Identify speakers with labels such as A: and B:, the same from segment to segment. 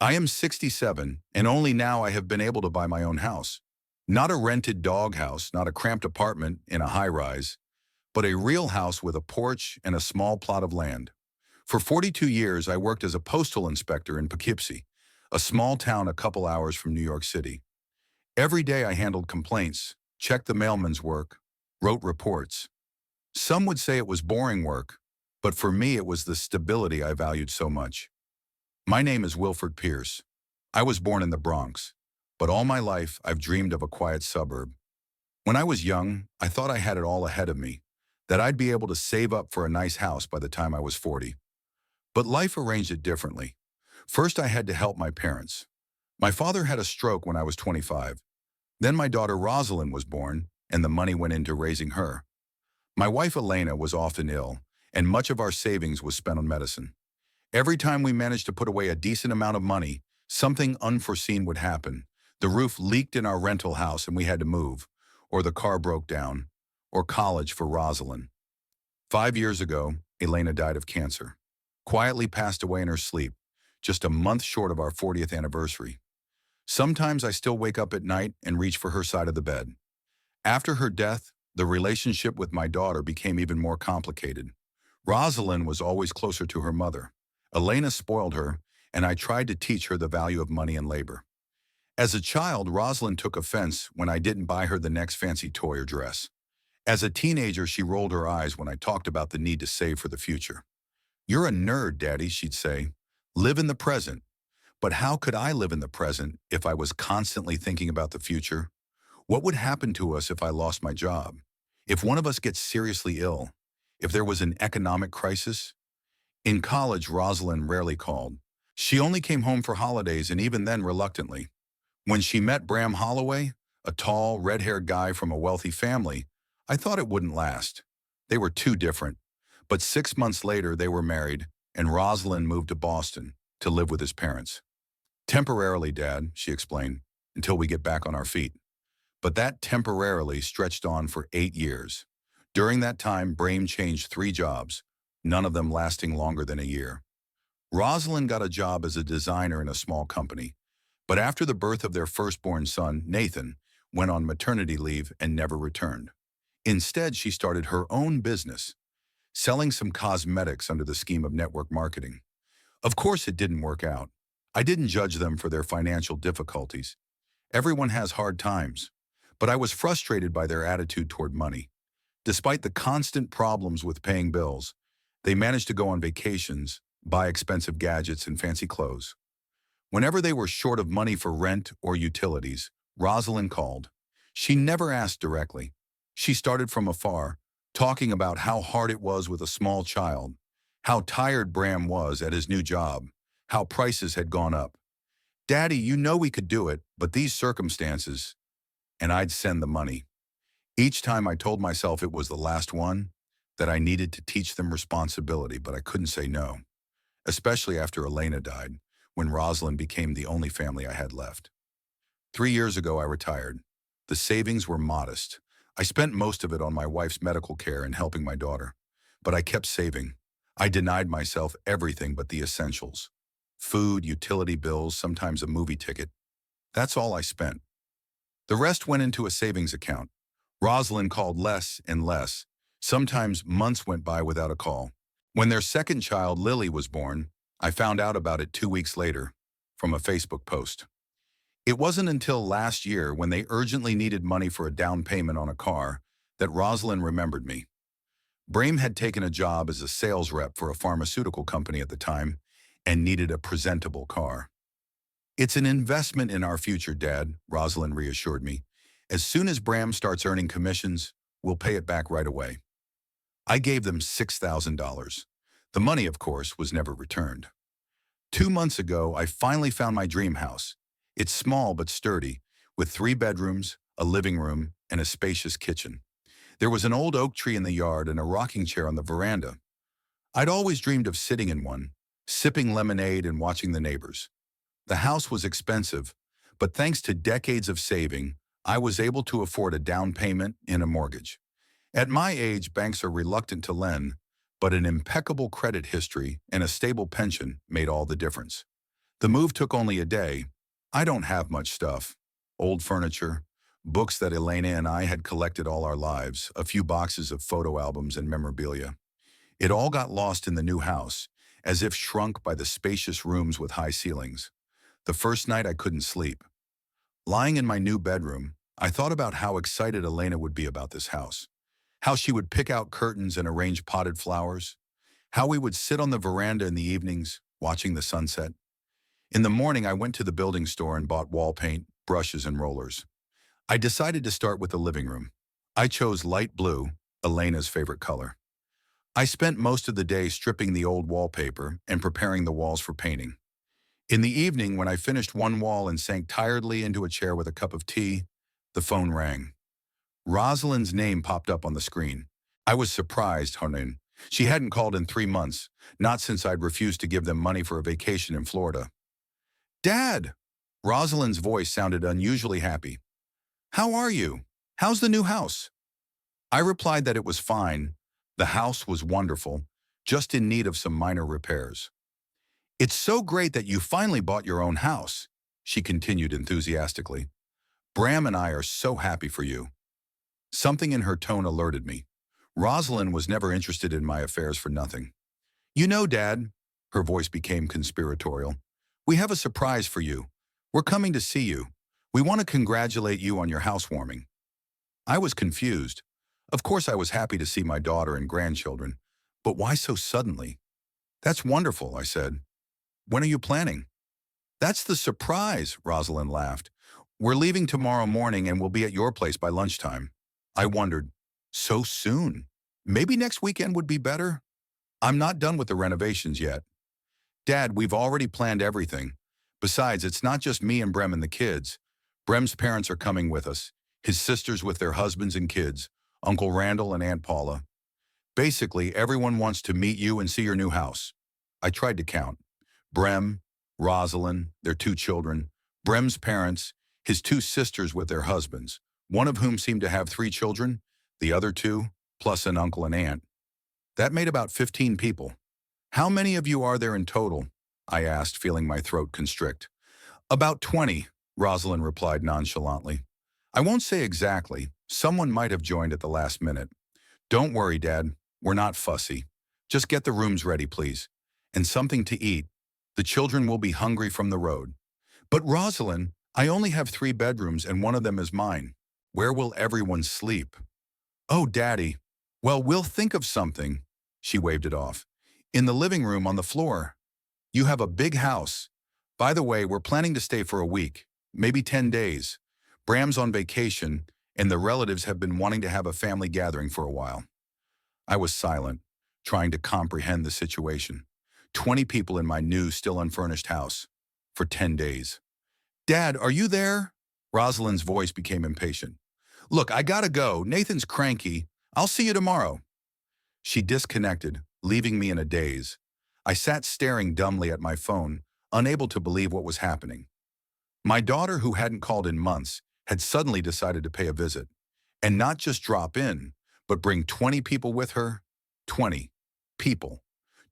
A: I am 67, and only now I have been able to buy my own house. Not a rented doghouse, not a cramped apartment in a high-rise, but a real house with a porch and a small plot of land. For 42 years, I worked as a postal inspector in Poughkeepsie, a small town a couple hours from New York City. Every day I handled complaints, checked the mailman's work, wrote reports. Some would say it was boring work, but for me it was the stability I valued so much. My name is Wilford Pierce. I was born in the Bronx, but all my life I've dreamed of a quiet suburb. When I was young, I thought I had it all ahead of me, that I'd be able to save up for a nice house by the time I was 40. But life arranged it differently. First, I had to help my parents. My father had a stroke when I was 25. Then my daughter Rosalind was born, and the money went into raising her. My wife Elena was often ill, and much of our savings was spent on medicine. Every time we managed to put away a decent amount of money, something unforeseen would happen. The roof leaked in our rental house and we had to move, or the car broke down, or college for Rosalind. 5 years ago, Elena died of cancer. Quietly passed away in her sleep, just a month short of our 40th anniversary. Sometimes I still wake up at night and reach for her side of the bed. After her death, the relationship with my daughter became even more complicated. Rosalind was always closer to her mother. Elena spoiled her, and I tried to teach her the value of money and labor. As a child, Rosalind took offense when I didn't buy her the next fancy toy or dress. As a teenager, she rolled her eyes when I talked about the need to save for the future. "You're a nerd, Daddy," she'd say. "Live in the present." But how could I live in the present if I was constantly thinking about the future? What would happen to us if I lost my job? If one of us gets seriously ill? If there was an economic crisis? In college, Rosalind rarely called. She only came home for holidays, and even then reluctantly. When she met Bram Holloway, a tall, red-haired guy from a wealthy family, I thought it wouldn't last. They were too different. But 6 months later, they were married, and Rosalind moved to Boston to live with his parents. "Temporarily, Dad," she explained, "until we get back on our feet." But that temporarily stretched on for 8 years. During that time, Bram changed 3 jobs, none of them lasting longer than a year. Rosalind got a job as a designer in a small company, but after the birth of their firstborn son, Nathan, went on maternity leave and never returned. Instead, she started her own business, selling some cosmetics under the scheme of network marketing. Of course, it didn't work out. I didn't judge them for their financial difficulties. Everyone has hard times, but I was frustrated by their attitude toward money. Despite the constant problems with paying bills, they managed to go on vacations, buy expensive gadgets and fancy clothes. Whenever they were short of money for rent or utilities, Rosalind called. She never asked directly. She started from afar, talking about how hard it was with a small child, how tired Bram was at his new job, how prices had gone up. "Daddy, you know we could do it, but these circumstances," and I'd send the money. Each time I told myself it was the last one, that I needed to teach them responsibility, but I couldn't say no, especially after Elena died, when Rosalind became the only family I had left. 3 years ago, I retired. The savings were modest. I spent most of it on my wife's medical care and helping my daughter, but I kept saving. I denied myself everything but the essentials. Food, utility bills, sometimes a movie ticket. That's all I spent. The rest went into a savings account. Rosalind called less and less. Sometimes months went by without a call. When their second child, Lily, was born, I found out about it 2 weeks later from a Facebook post. It wasn't until last year, when they urgently needed money for a down payment on a car, that Rosalind remembered me. Brahim had taken a job as a sales rep for a pharmaceutical company at the time and needed a presentable car. "It's an investment in our future, Dad," Rosalind reassured me. "As soon as Bram starts earning commissions, we'll pay it back right away." I gave them $6,000. The money, of course, was never returned. 2 months ago, I finally found my dream house. It's small but sturdy, with 3 bedrooms, a living room, and a spacious kitchen. There was an old oak tree in the yard and a rocking chair on the veranda. I'd always dreamed of sitting in one, sipping lemonade and watching the neighbors. The house was expensive, but thanks to decades of saving, I was able to afford a down payment and a mortgage. At my age, banks are reluctant to lend, but an impeccable credit history and a stable pension made all the difference. The move took only a day. I don't have much stuff. Old furniture, books that Elena and I had collected all our lives, a few boxes of photo albums and memorabilia. It all got lost in the new house, as if shrunk by the spacious rooms with high ceilings. The first night I couldn't sleep. Lying in my new bedroom, I thought about how excited Elena would be about this house. How she would pick out curtains and arrange potted flowers. How we would sit on the veranda in the evenings, watching the sunset. In the morning, I went to the building store and bought wall paint, brushes, and rollers. I decided to start with the living room. I chose light blue, Elena's favorite color. I spent most of the day stripping the old wallpaper and preparing the walls for painting. In the evening, when I finished one wall and sank tiredly into a chair with a cup of tea, the phone rang. Rosalind's name popped up on the screen. I was surprised, Honin. She hadn't called in 3 months, not since I'd refused to give them money for a vacation in Florida. Dad! Rosalind's voice sounded unusually happy. How are you? How's the new house? I replied that it was fine. The house was wonderful, just in need of some minor repairs. It's so great that you finally bought your own house, she continued enthusiastically. Bram and I are so happy for you. Something in her tone alerted me. Rosalind was never interested in my affairs for nothing. You know, Dad, her voice became conspiratorial, we have a surprise for you. We're coming to see you. We want to congratulate you on your housewarming. I was confused. Of course I was happy to see my daughter and grandchildren, but why so suddenly? That's wonderful, I said. When are you planning? That's the surprise, Rosalind laughed. We're leaving tomorrow morning and we'll be at your place by lunchtime. I wondered, so soon? Maybe next weekend would be better? I'm not done with the renovations yet. Dad, we've already planned everything. Besides, it's not just me and Brem and the kids. Brem's parents are coming with us, his sisters with their husbands and kids, Uncle Randall and Aunt Paula. Basically, everyone wants to meet you and see your new house. I tried to count. Brem, Rosalind, their 2 children, Brem's parents, his 2 sisters with their husbands, one of whom seemed to have 3 children, the other 2, plus an uncle and aunt. That made about 15 people. How many of you are there in total? I asked, feeling my throat constrict. About 20, Rosalind replied nonchalantly. I won't say exactly. Someone might have joined at the last minute. Don't worry, Dad. We're not fussy. Just get the rooms ready, please. And something to eat. The children will be hungry from the road. But Rosalind, I only have 3 bedrooms and one of them is mine. Where will everyone sleep? Oh, Daddy. Well, we'll think of something. She waved it off. In the living room on the floor. You have a big house. By the way, we're planning to stay for a week, maybe 10 days. Bram's on vacation, and the relatives have been wanting to have a family gathering for a while. I was silent, trying to comprehend the situation. 20 people in my new, still unfurnished house. For 10 days. Dad, are you there? Rosalind's voice became impatient. Look, I gotta go. Nathan's cranky. I'll see you tomorrow. She disconnected, leaving me in a daze. I sat staring dumbly at my phone, unable to believe what was happening. My daughter, who hadn't called in months, had suddenly decided to pay a visit. And not just drop in, but bring 20 people with her. 20 people.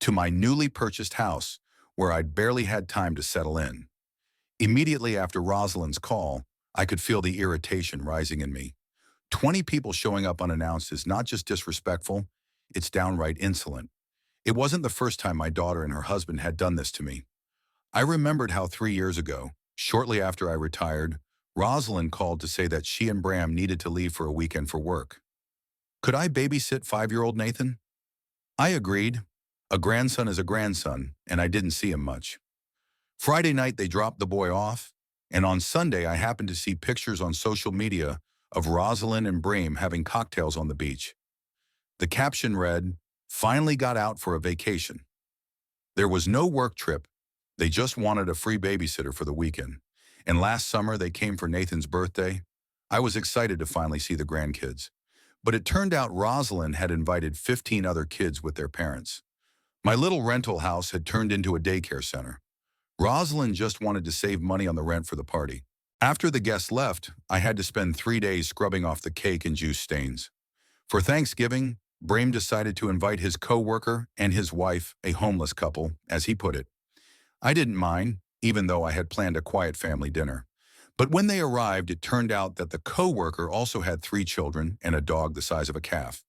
A: To my newly purchased house, where I'd barely had time to settle in. Immediately after Rosalind's call, I could feel the irritation rising in me. 20 people showing up unannounced is not just disrespectful, it's downright insolent. It wasn't the first time my daughter and her husband had done this to me. I remembered how 3 years ago, shortly after I retired, Rosalind called to say that she and Bram needed to leave for a weekend for work. Could I babysit 5-year-old Nathan? I agreed. A grandson is a grandson, and I didn't see him much. Friday night they dropped the boy off, and on Sunday I happened to see pictures on social media of Rosalind and Bram having cocktails on the beach. The caption read, "Finally got out for a vacation." There was no work trip. They just wanted a free babysitter for the weekend. And last summer they came for Nathan's birthday. I was excited to finally see the grandkids. But it turned out Rosalind had invited 15 other kids with their parents. My little rental house had turned into a daycare center. Rosalind just wanted to save money on the rent for the party. After the guests left, I had to spend 3 days scrubbing off the cake and juice stains. For Thanksgiving, Bram decided to invite his co-worker and his wife, a homeless couple, as he put it. I didn't mind. even though I had planned a quiet family dinner. But when they arrived, it turned out that the coworker also had 3 children and a dog the size of a calf.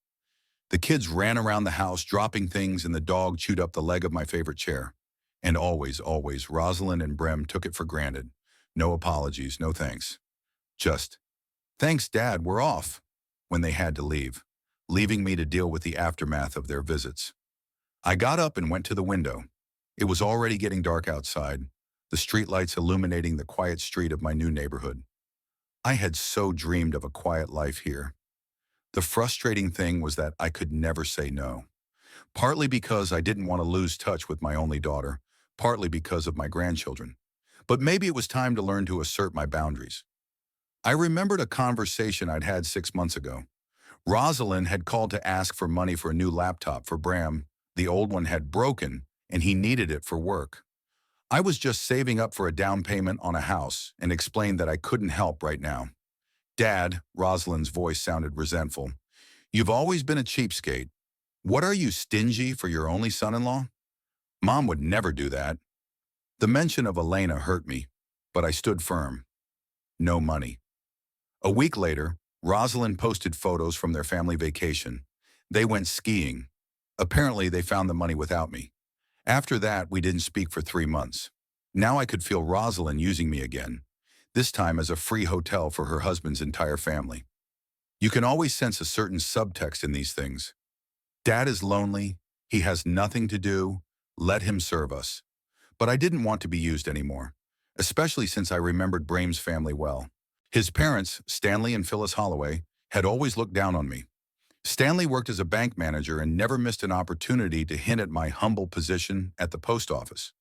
A: The kids ran around the house, dropping things, and the dog chewed up the leg of my favorite chair. And always, Rosalind and Brem took it for granted. No apologies, no thanks. Just, thanks, Dad, we're off, when they had to leave, leaving me to deal with the aftermath of their visits. I got up and went to the window. It was already getting dark outside, the streetlights illuminating the quiet street of my new neighborhood. I had so dreamed of a quiet life here. The frustrating thing was that I could never say no. Partly because I didn't want to lose touch with my only daughter, partly because of my grandchildren. But maybe it was time to learn to assert my boundaries. I remembered a conversation I'd had 6 months ago. Rosalind had called to ask for money for a new laptop for Bram. The old one had broken, and he needed it for work. I was just saving up for a down payment on a house and explained that I couldn't help right now. Dad, Rosalind's voice sounded resentful. You've always been a cheapskate. What are you, stingy for your only son-in-law? Mom would never do that. The mention of Elena hurt me, but I stood firm. No money. A week later, Rosalind posted photos from their family vacation. They went skiing. Apparently, they found the money without me. After that, we didn't speak for 3 months. Now I could feel Rosalind using me again, this time as a free hotel for her husband's entire family. You can always sense a certain subtext in these things. Dad is lonely, he has nothing to do, let him serve us. But I didn't want to be used anymore, especially since I remembered Brame's family well. His parents, Stanley and Phyllis Holloway, had always looked down on me. Stanley worked as a bank manager and never missed an opportunity to hint at my humble position at the post office.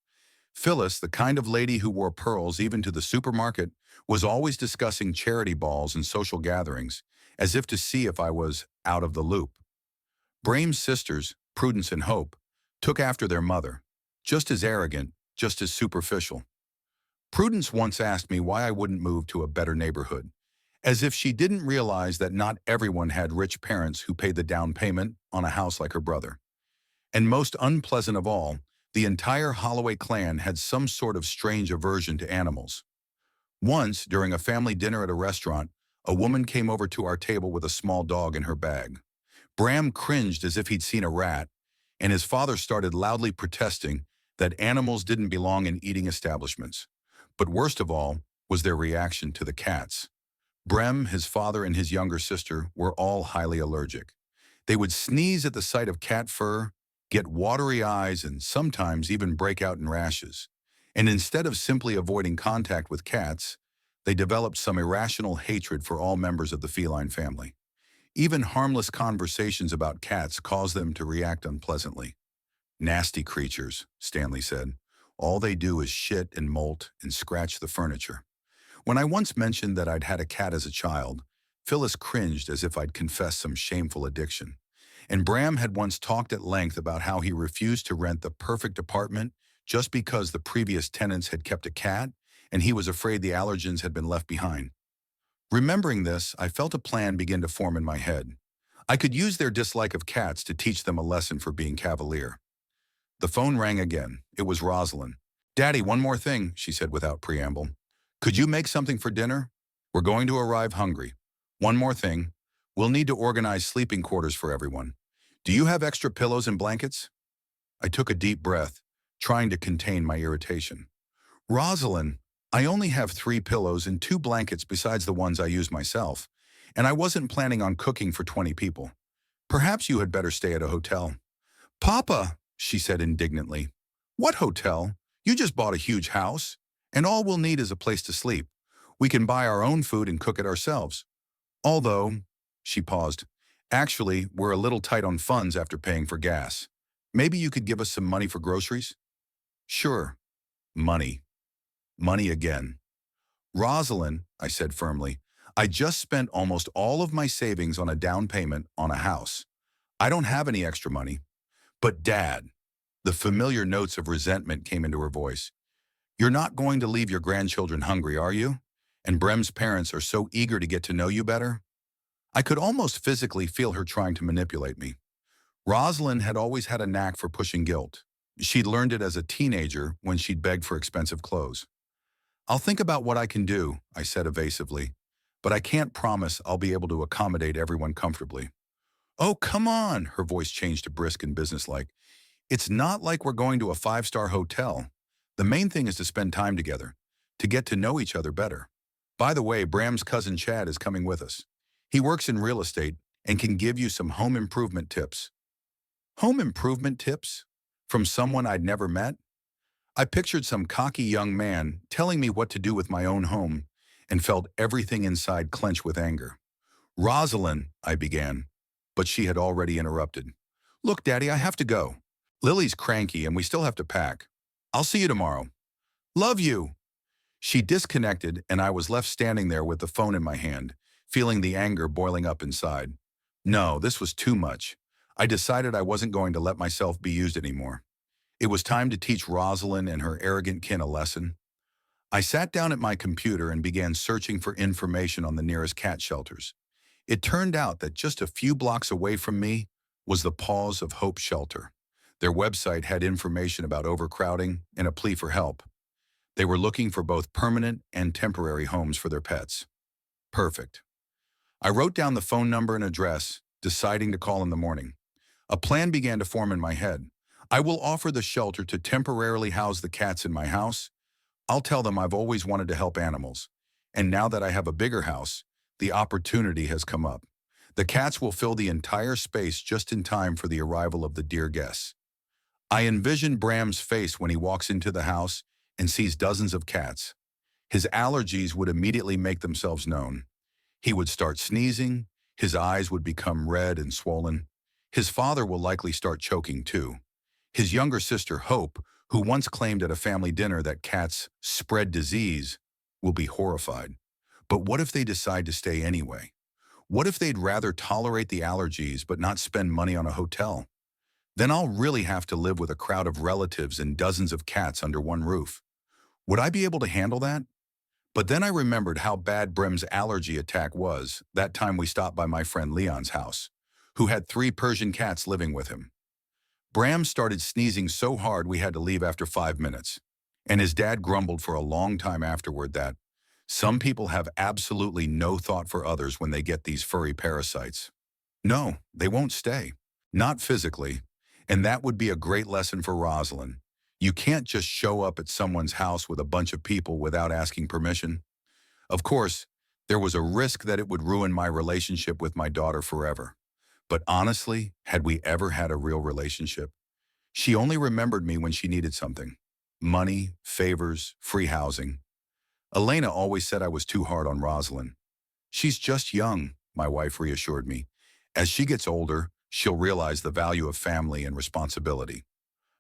A: Phyllis, the kind of lady who wore pearls even to the supermarket, was always discussing charity balls and social gatherings, as if to see if I was out of the loop. Brame's sisters, Prudence and Hope, took after their mother, just as arrogant, just as superficial. Prudence once asked me why I wouldn't move to a better neighborhood, as if she didn't realize that not everyone had rich parents who paid the down payment on a house like her brother. And most unpleasant of all, the entire Holloway clan had some sort of strange aversion to animals. Once, during a family dinner at a restaurant, a woman came over to our table with a small dog in her bag. Bram cringed as if he'd seen a rat, and his father started loudly protesting that animals didn't belong in eating establishments. But worst of all was their reaction to the cats. Bram, his father, and his younger sister were all highly allergic. They would sneeze at the sight of cat fur, get watery eyes, and sometimes even break out in rashes. And instead of simply avoiding contact with cats, they developed some irrational hatred for all members of the feline family. Even harmless conversations about cats caused them to react unpleasantly. Nasty creatures, Stanley said. All they do is shit and molt and scratch the furniture. When I once mentioned that I'd had a cat as a child, Phyllis cringed as if I'd confessed some shameful addiction. And Bram had once talked at length about how he refused to rent the perfect apartment just because the previous tenants had kept a cat and he was afraid the allergens had been left behind. Remembering this, I felt a plan begin to form in my head. I could use their dislike of cats to teach them a lesson for being cavalier. The phone rang again. It was Rosalind. "Daddy, one more thing," she said without preamble. "Could you make something for dinner? We're going to arrive hungry. One more thing. We'll need to organize sleeping quarters for everyone. Do you have extra pillows and blankets?" I took a deep breath, trying to contain my irritation. "Rosalind, I only have 3 pillows and 2 blankets besides the ones I use myself, and I wasn't planning on cooking for 20 people. Perhaps you had better stay at a hotel." "Papa," she said indignantly. "What hotel? You just bought a huge house, and all we'll need is a place to sleep. We can buy our own food and cook it ourselves. Although," she paused, "actually, we're a little tight on funds after paying for gas. Maybe you could give us some money for groceries?" "Sure." Money. Money again. "Rosalind," I said firmly, "I just spent almost all of my savings on a down payment on a house. I don't have any extra money." "But Dad," the familiar notes of resentment came into her voice, "you're not going to leave your grandchildren hungry, are you? And Brem's parents are so eager to get to know you better." I could almost physically feel her trying to manipulate me. Rosalind had always had a knack for pushing guilt. She'd learned it as a teenager when she'd begged for expensive clothes. I'll think about what I can do, I said evasively, but I can't promise I'll be able to accommodate everyone comfortably. Oh, come on, her voice changed to brisk and businesslike. It's not like we're going to a five-star hotel. The main thing is to spend time together, to get to know each other better. By the way, Bram's cousin Chad is coming with us. He works in real estate and can give you some home improvement tips. Home improvement tips? From someone I'd never met? I pictured some cocky young man telling me what to do with my own home and felt everything inside clench with anger. Rosalind, I began, but she had already interrupted. Look, Daddy, I have to go. Lily's cranky and we still have to pack. I'll see you tomorrow. Love you. She disconnected and I was left standing there with the phone in my hand, feeling the anger boiling up inside. No, this was too much. I decided I wasn't going to let myself be used anymore. It was time to teach Rosalind and her arrogant kin a lesson. I sat down at my computer and began searching for information on the nearest cat shelters. It turned out that just a few blocks away from me was the Paws of Hope shelter. Their website had information about overcrowding and a plea for help. They were looking for both permanent and temporary homes for their pets. Perfect. I wrote down the phone number and address, deciding to call in the morning. A plan began to form in my head. I will offer the shelter to temporarily house the cats in my house. I'll tell them I've always wanted to help animals. And now that I have a bigger house, the opportunity has come up. The cats will fill the entire space just in time for the arrival of the dear guests. I envision Bram's face when he walks into the house and sees dozens of cats. His allergies would immediately make themselves known. He would start sneezing, his eyes would become red and swollen. His father will likely start choking too. His younger sister, Hope, who once claimed at a family dinner that cats spread disease, will be horrified. But what if they decide to stay anyway? What if they'd rather tolerate the allergies but not spend money on a hotel? Then I'll really have to live with a crowd of relatives and dozens of cats under one roof. Would I be able to handle that? But then I remembered how bad Brim's allergy attack was that time we stopped by my friend Leon's house, who had 3 Persian cats living with him. Bram started sneezing so hard we had to leave after 5 minutes, and his dad grumbled for a long time afterward that some people have absolutely no thought for others when they get these furry parasites. No, they won't stay. Not physically. And that would be a great lesson for Rosalind. You can't just show up at someone's house with a bunch of people without asking permission. Of course, there was a risk that it would ruin my relationship with my daughter forever. But honestly, had we ever had a real relationship? She only remembered me when she needed something. Money, favors, free housing. Elena always said I was too hard on Rosalind. She's just young, my wife reassured me. As she gets older, she'll realize the value of family and responsibility.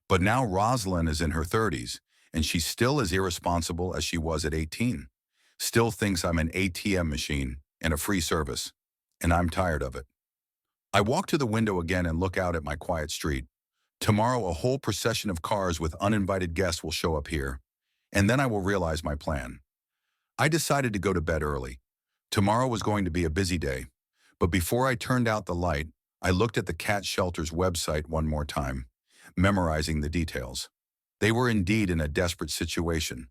A: But now Rosalind is in her 30s, and she's still as irresponsible as she was at 18. Still thinks I'm an ATM machine and a free service, and I'm tired of it. I walk to the window again and look out at my quiet street. Tomorrow a whole procession of cars with uninvited guests will show up here, and then I will realize my plan. I decided to go to bed early. Tomorrow was going to be a busy day, but before I turned out the light, I looked at the cat shelter's website one more time, memorizing the details. They were indeed in a desperate situation.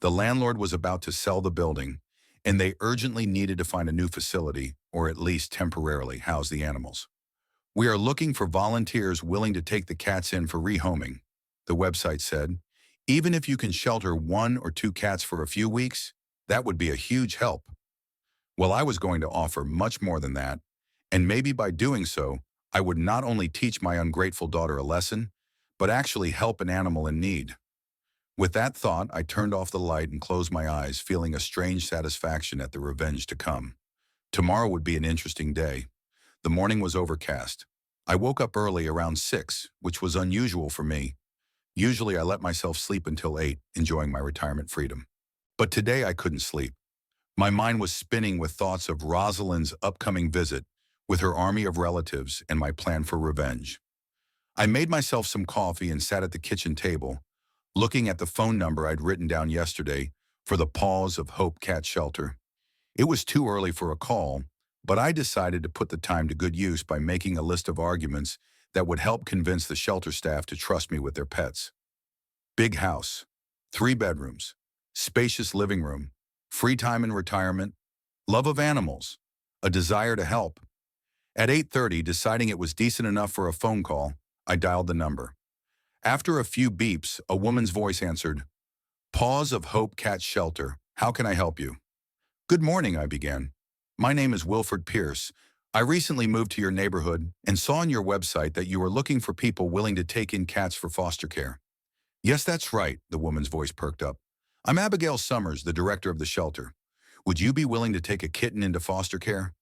A: The landlord was about to sell the building, and they urgently needed to find a new facility, or at least temporarily house the animals. We are looking for volunteers willing to take the cats in for rehoming, the website said. Even if you can shelter 1 or 2 cats for a few weeks, that would be a huge help. Well, I was going to offer much more than that, and maybe by doing so, I would not only teach my ungrateful daughter a lesson, but actually help an animal in need. With that thought, I turned off the light and closed my eyes, feeling a strange satisfaction at the revenge to come. Tomorrow would be an interesting day. The morning was overcast. I woke up early around 6, which was unusual for me. Usually I let myself sleep until 8, enjoying my retirement freedom. But today I couldn't sleep. My mind was spinning with thoughts of Rosalind's upcoming visit, with her army of relatives and my plan for revenge. I made myself some coffee and sat at the kitchen table, looking at the phone number I'd written down yesterday for the Paws of Hope Cat Shelter. It was too early for a call, but I decided to put the time to good use by making a list of arguments that would help convince the shelter staff to trust me with their pets. Big house, 3 bedrooms, spacious living room, free time in retirement, love of animals, a desire to help. At 8:30, deciding it was decent enough for a phone call, I dialed the number. After a few beeps, a woman's voice answered, Paws of Hope Cat Shelter. How can I help you? Good morning, I began. My name is Wilford Pierce. I recently moved to your neighborhood and saw on your website that you were looking for people willing to take in cats for foster care. Yes, that's right, the woman's voice perked up. I'm Abigail Summers, the director of the shelter. Would you be willing to take a kitten into foster care?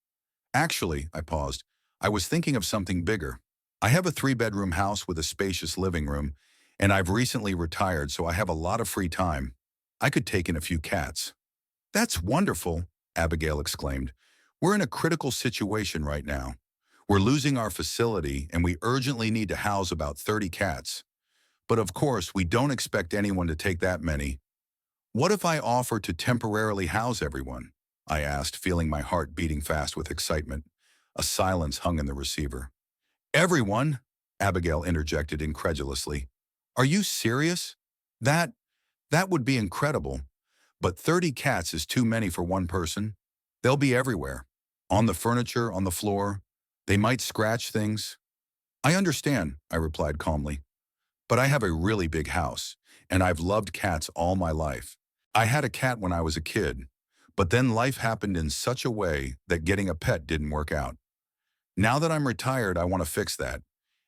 A: Actually, I paused. I was thinking of something bigger. I have a 3 bedroom house with a spacious living room, and I've recently retired, so I have a lot of free time. I could take in a few cats. That's wonderful, Abigail exclaimed. We're in a critical situation right now. We're losing our facility, and we urgently need to house about 30 cats. But of course, we don't expect anyone to take that many. What if I offer to temporarily house everyone? I asked, feeling my heart beating fast with excitement. A silence hung in the receiver. Everyone? Abigail interjected incredulously. Are you serious? That, that would be incredible. But 30 cats is too many for one person. They'll be everywhere. On the furniture, on the floor. They might scratch things. I understand, I replied calmly. But I have a really big house, and I've loved cats all my life. I had a cat when I was a kid, but then life happened in such a way that getting a pet didn't work out. Now that I'm retired, I want to fix that.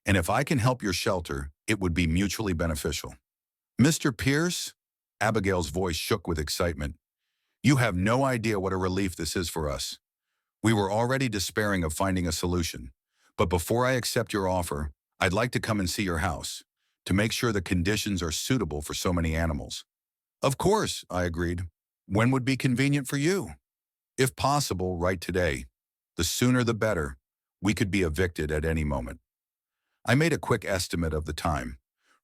A: And if I can help your shelter, it would be mutually beneficial. Mr. Pierce? Abigail's voice shook with excitement. You have no idea what a relief this is for us. We were already despairing of finding a solution. But before I accept your offer, I'd like to come and see your house, to make sure the conditions are suitable for so many animals. Of course, I agreed. When would be convenient for you? If possible, right today. The sooner the better. We could be evicted at any moment. I made a quick estimate of the time.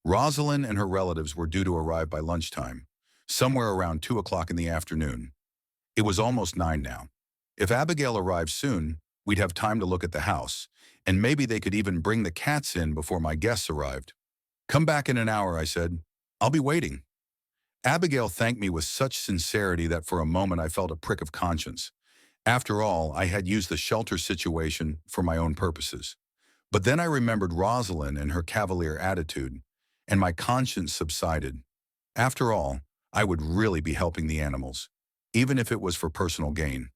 A: Rosalind and her relatives were due to arrive by lunchtime, somewhere around 2 o'clock in the afternoon. It was almost 9 now. If Abigail arrived soon, we'd have time to look at the house, and maybe they could even bring the cats in before my guests arrived. Come back in an hour, I said. I'll be waiting. Abigail thanked me with such sincerity that for a moment I felt a prick of conscience. After all, I had used the shelter situation for my own purposes. But then I remembered Rosalind and her cavalier attitude, and my conscience subsided. After all, I would really be helping the animals, even if it was for personal gain.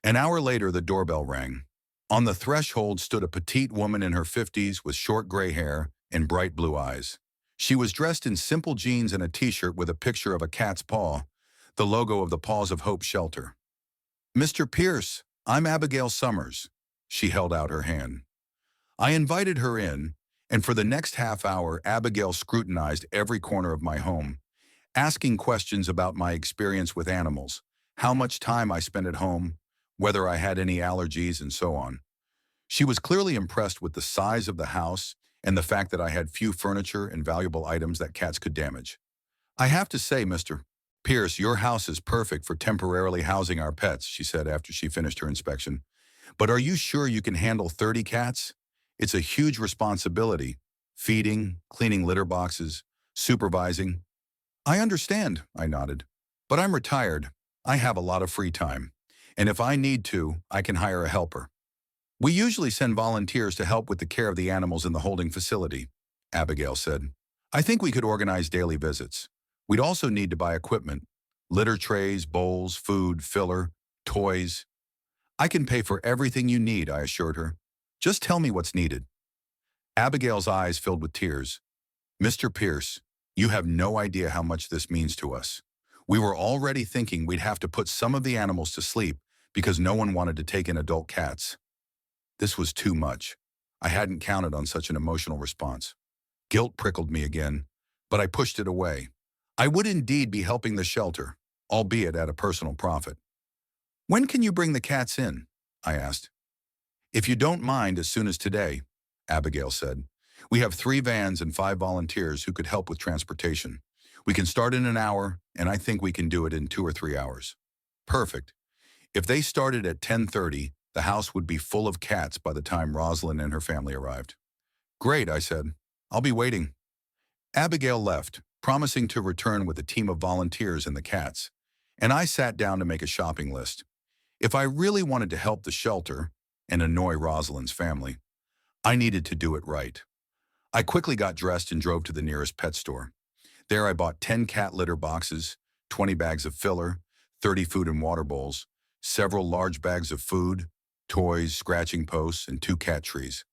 A: An hour later, the doorbell rang. On the threshold stood a petite woman in her 50s with short gray hair and bright blue eyes. She was dressed in simple jeans and a t-shirt with a picture of a cat's paw, the logo of the Paws of Hope shelter. Mr. Pierce, I'm Abigail Summers. She held out her hand. I invited her in, and for the next half hour, Abigail scrutinized every corner of my home, asking questions about my experience with animals, how much time I spent at home, whether I had any allergies, and so on. She was clearly impressed with the size of the house and the fact that I had few furniture and valuable items that cats could damage. I have to say, Mr. Pierce, your house is perfect for temporarily housing our pets, she said after she finished her inspection. But are you sure you can handle 30 cats? It's a huge responsibility. Feeding, cleaning litter boxes, supervising. I understand, I nodded. But I'm retired. I have a lot of free time. And if I need to, I can hire a helper. We usually send volunteers to help with the care of the animals in the holding facility, Abigail said. I think we could organize daily visits. We'd also need to buy equipment, litter trays, bowls, food, filler, toys. I can pay for everything you need, I assured her. Just tell me what's needed. Abigail's eyes filled with tears. Mr. Pierce, you have no idea how much this means to us. We were already thinking we'd have to put some of the animals to sleep because no one wanted to take in adult cats. This was too much. I hadn't counted on such an emotional response. Guilt prickled me again, but I pushed it away. I would indeed be helping the shelter, albeit at a personal profit. When can you bring the cats in? I asked. If you don't mind, as soon as today, Abigail said. We have 3 vans and 5 volunteers who could help with transportation. We can start in an hour, and I think we can do it in 2 or 3 hours. Perfect. If they started at 10:30, the house would be full of cats by the time Rosalind and her family arrived. Great, I said. I'll be waiting. Abigail left, promising to return with a team of volunteers and the cats. And I sat down to make a shopping list. If I really wanted to help the shelter and annoy Rosalind's family, I needed to do it right. I quickly got dressed and drove to the nearest pet store. There I bought 10 cat litter boxes, 20 bags of filler, 30 food and water bowls, several large bags of food, toys, scratching posts, and 2 cat trees.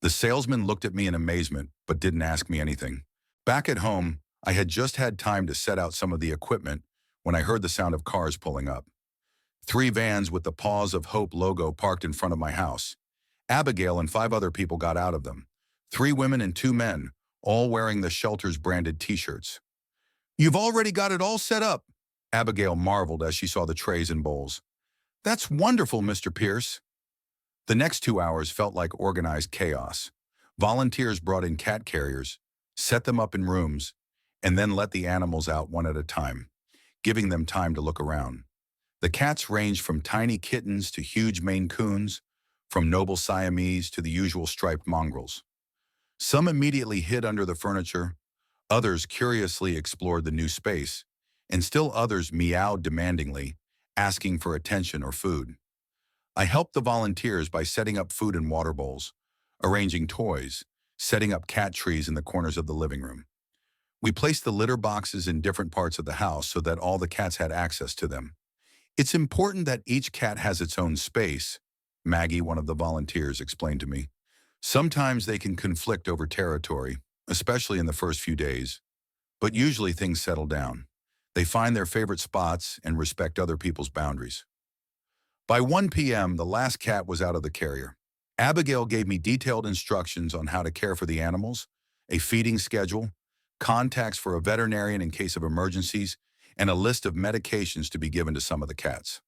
A: The salesman looked at me in amazement, but didn't ask me anything. Back at home, I had just had time to set out some of the equipment when I heard the sound of cars pulling up. 3 vans with the Paws of Hope logo parked in front of my house. Abigail and 5 other people got out of them. 3 women and 2 men, all wearing the shelter's branded t-shirts. "You've already got it all set up," Abigail marveled as she saw the trays and bowls. "That's wonderful, Mr. Pierce." The next 2 hours felt like organized chaos. Volunteers brought in cat carriers, set them up in rooms, and then let the animals out one at a time, giving them time to look around. The cats ranged from tiny kittens to huge Maine Coons, from noble Siamese to the usual striped mongrels. Some immediately hid under the furniture, others curiously explored the new space, and still others meowed demandingly, asking for attention or food. I helped the volunteers by setting up food and water bowls, arranging toys, setting up cat trees in the corners of the living room. We placed the litter boxes in different parts of the house so that all the cats had access to them. "It's important that each cat has its own space," Maggie, one of the volunteers, explained to me. "Sometimes they can conflict over territory, especially in the first few days, but usually things settle down. They find their favorite spots and respect other people's boundaries." By 1 p.m., the last cat was out of the carrier. Abigail gave me detailed instructions on how to care for the animals, a feeding schedule, contacts for a veterinarian in case of emergencies, and a list of medications to be given to some of the cats.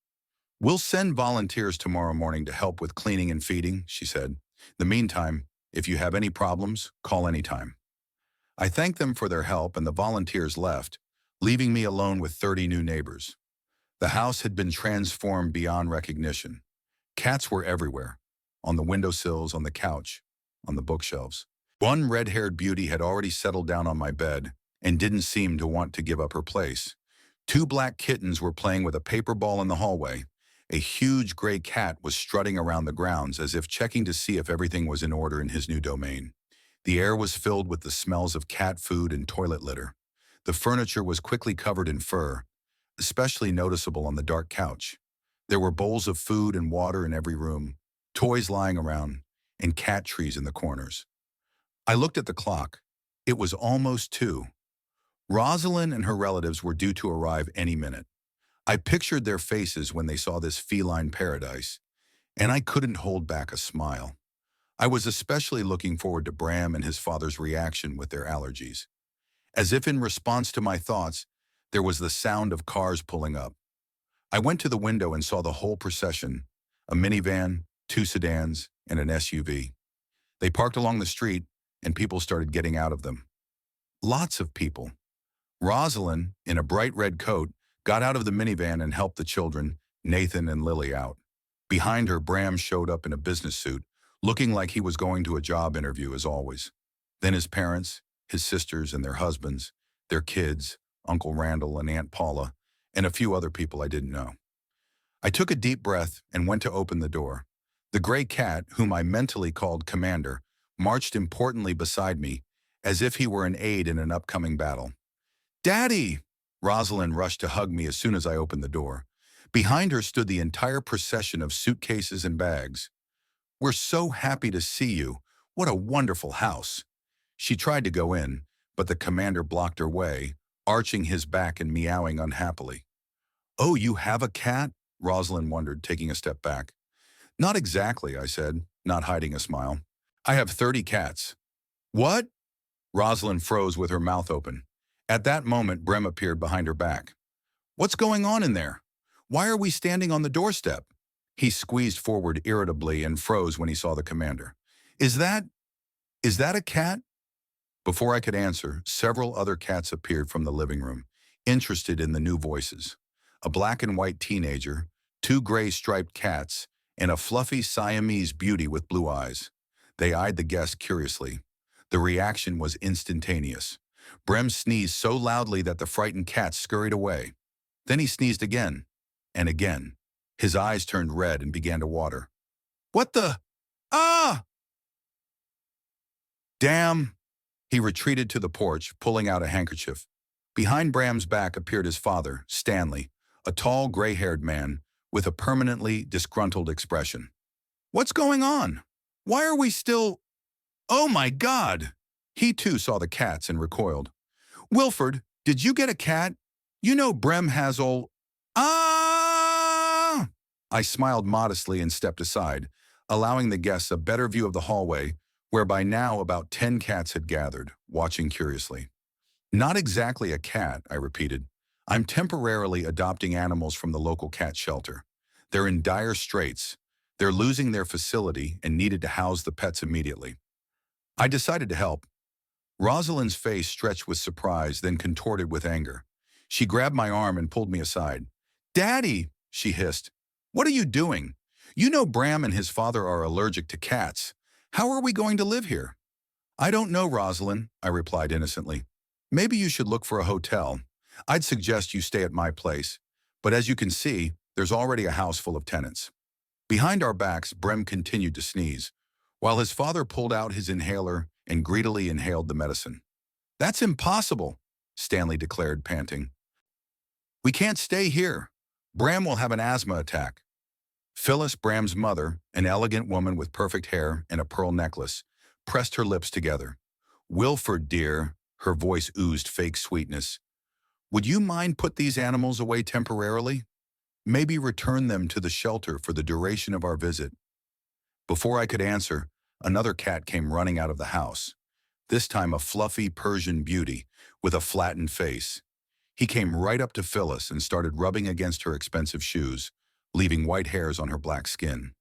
A: "We'll send volunteers tomorrow morning to help with cleaning and feeding," she said. "In the meantime, if you have any problems, call anytime." I thanked them for their help, and the volunteers left, leaving me alone with 30 new neighbors. The house had been transformed beyond recognition. Cats were everywhere, on the windowsills, on the couch, on the bookshelves. One red-haired beauty had already settled down on my bed and didn't seem to want to give up her place. 2 black kittens were playing with a paper ball in the hallway. A huge gray cat was strutting around the grounds as if checking to see if everything was in order in his new domain. The air was filled with the smells of cat food and toilet litter. The furniture was quickly covered in fur, especially noticeable on the dark couch. There were bowls of food and water in every room, toys lying around, and cat trees in the corners. I looked at the clock. It was almost 2. Rosalind and her relatives were due to arrive any minute. I pictured their faces when they saw this feline paradise, and I couldn't hold back a smile. I was especially looking forward to Bram and his father's reaction with their allergies. As if in response to my thoughts, there was the sound of cars pulling up. I went to the window and saw the whole procession, a minivan, 2 sedans, and an SUV. They parked along the street, and people started getting out of them. Lots of people. Rosalind, in a bright red coat, got out of the minivan and helped the children, Nathan and Lily, out. Behind her, Bram showed up in a business suit, looking like he was going to a job interview as always. Then his parents, his sisters and their husbands, their kids, Uncle Randall and Aunt Paula, and a few other people I didn't know. I took a deep breath and went to open the door. The gray cat, whom I mentally called Commander, marched importantly beside me, as if he were an aide in an upcoming battle. "Daddy!" Rosalind rushed to hug me as soon as I opened the door. Behind her stood the entire procession of suitcases and bags. "We're so happy to see you. What a wonderful house." She tried to go in, but the commander blocked her way, arching his back and meowing unhappily. "Oh, you have a cat?" Rosalind wondered, taking a step back. "Not exactly," I said, not hiding a smile. "I have 30 cats." "What?" Rosalind froze with her mouth open. At that moment, Brem appeared behind her back. "What's going on in there? Why are we standing on the doorstep?" He squeezed forward irritably and froze when he saw the commander. Is that a cat?" Before I could answer, several other cats appeared from the living room, interested in the new voices. A black and white teenager, 2 gray striped cats, and a fluffy Siamese beauty with blue eyes. They eyed the guests curiously. The reaction was instantaneous. Brem sneezed so loudly that the frightened cats scurried away. Then he sneezed again, and again. His eyes turned red and began to water. What the? Ah! Damn! He retreated to the porch, pulling out a handkerchief. Behind Bram's back appeared his father, Stanley, a tall, gray-haired man with a permanently disgruntled expression. What's going on? Why are we still... Oh my God! He too saw the cats and recoiled. Wilford, did you get a cat? You know Brem has all... Ah! I smiled modestly and stepped aside, allowing the guests a better view of the hallway, where by now about 10 cats had gathered, watching curiously. Not exactly a cat, I repeated. I'm temporarily adopting animals from the local cat shelter. They're in dire straits. They're losing their facility and needed to house the pets immediately. I decided to help. Rosalind's face stretched with surprise, then contorted with anger. She grabbed my arm and pulled me aside. Daddy, she hissed. What are you doing? You know Bram and his father are allergic to cats. How are we going to live here? I don't know, Rosalind, I replied innocently. Maybe you should look for a hotel. I'd suggest you stay at my place. But as you can see, there's already a house full of tenants. Behind our backs, Brem continued to sneeze, while his father pulled out his inhaler and greedily inhaled the medicine. That's impossible, Stanley declared, panting. We can't stay here. Bram will have an asthma attack. Phyllis, Bram's mother, an elegant woman with perfect hair and a pearl necklace, pressed her lips together. Wilford, dear, her voice oozed fake sweetness. Would you mind put these animals away temporarily? Maybe return them to the shelter for the duration of our visit. Before I could answer, another cat came running out of the house, this time a fluffy Persian beauty with a flattened face. He came right up to Phyllis and started rubbing against her expensive shoes, leaving white hairs on her black skin.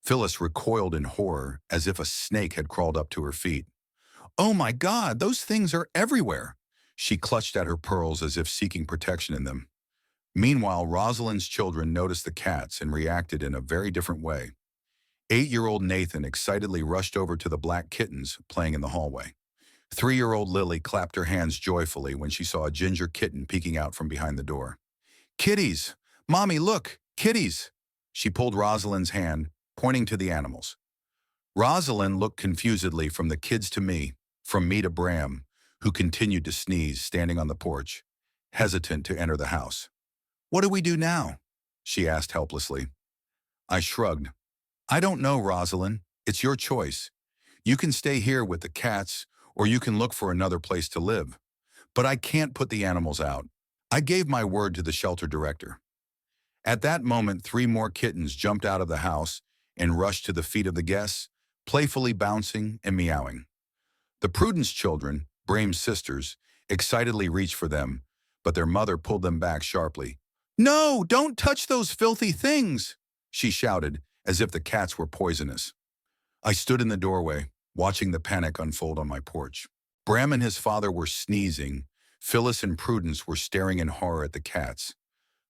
A: Phyllis recoiled in horror as if a snake had crawled up to her feet. Oh my God, those things are everywhere! She clutched at her pearls as if seeking protection in them. Meanwhile, Rosalind's children noticed the cats and reacted in a very different way. 8-year-old Nathan excitedly rushed over to the black kittens playing in the hallway. 3-year-old Lily clapped her hands joyfully when she saw a ginger kitten peeking out from behind the door. Kitties! Mommy, look! Kitties! She pulled Rosalind's hand, pointing to the animals. Rosalind looked confusedly from the kids to me, from me to Bram, who continued to sneeze, standing on the porch, hesitant to enter the house. What do we do now? She asked helplessly. I shrugged. I don't know, Rosalind. It's your choice. You can stay here with the cats, or you can look for another place to live. But I can't put the animals out. I gave my word to the shelter director. At that moment, 3 more kittens jumped out of the house and rushed to the feet of the guests, playfully bouncing and meowing. The Prudence children, Bram's sisters, excitedly reached for them, but their mother pulled them back sharply. No, don't touch those filthy things, she shouted, as if the cats were poisonous. I stood in the doorway, watching the panic unfold on my porch. Bram and his father were sneezing. Phyllis and Prudence were staring in horror at the cats.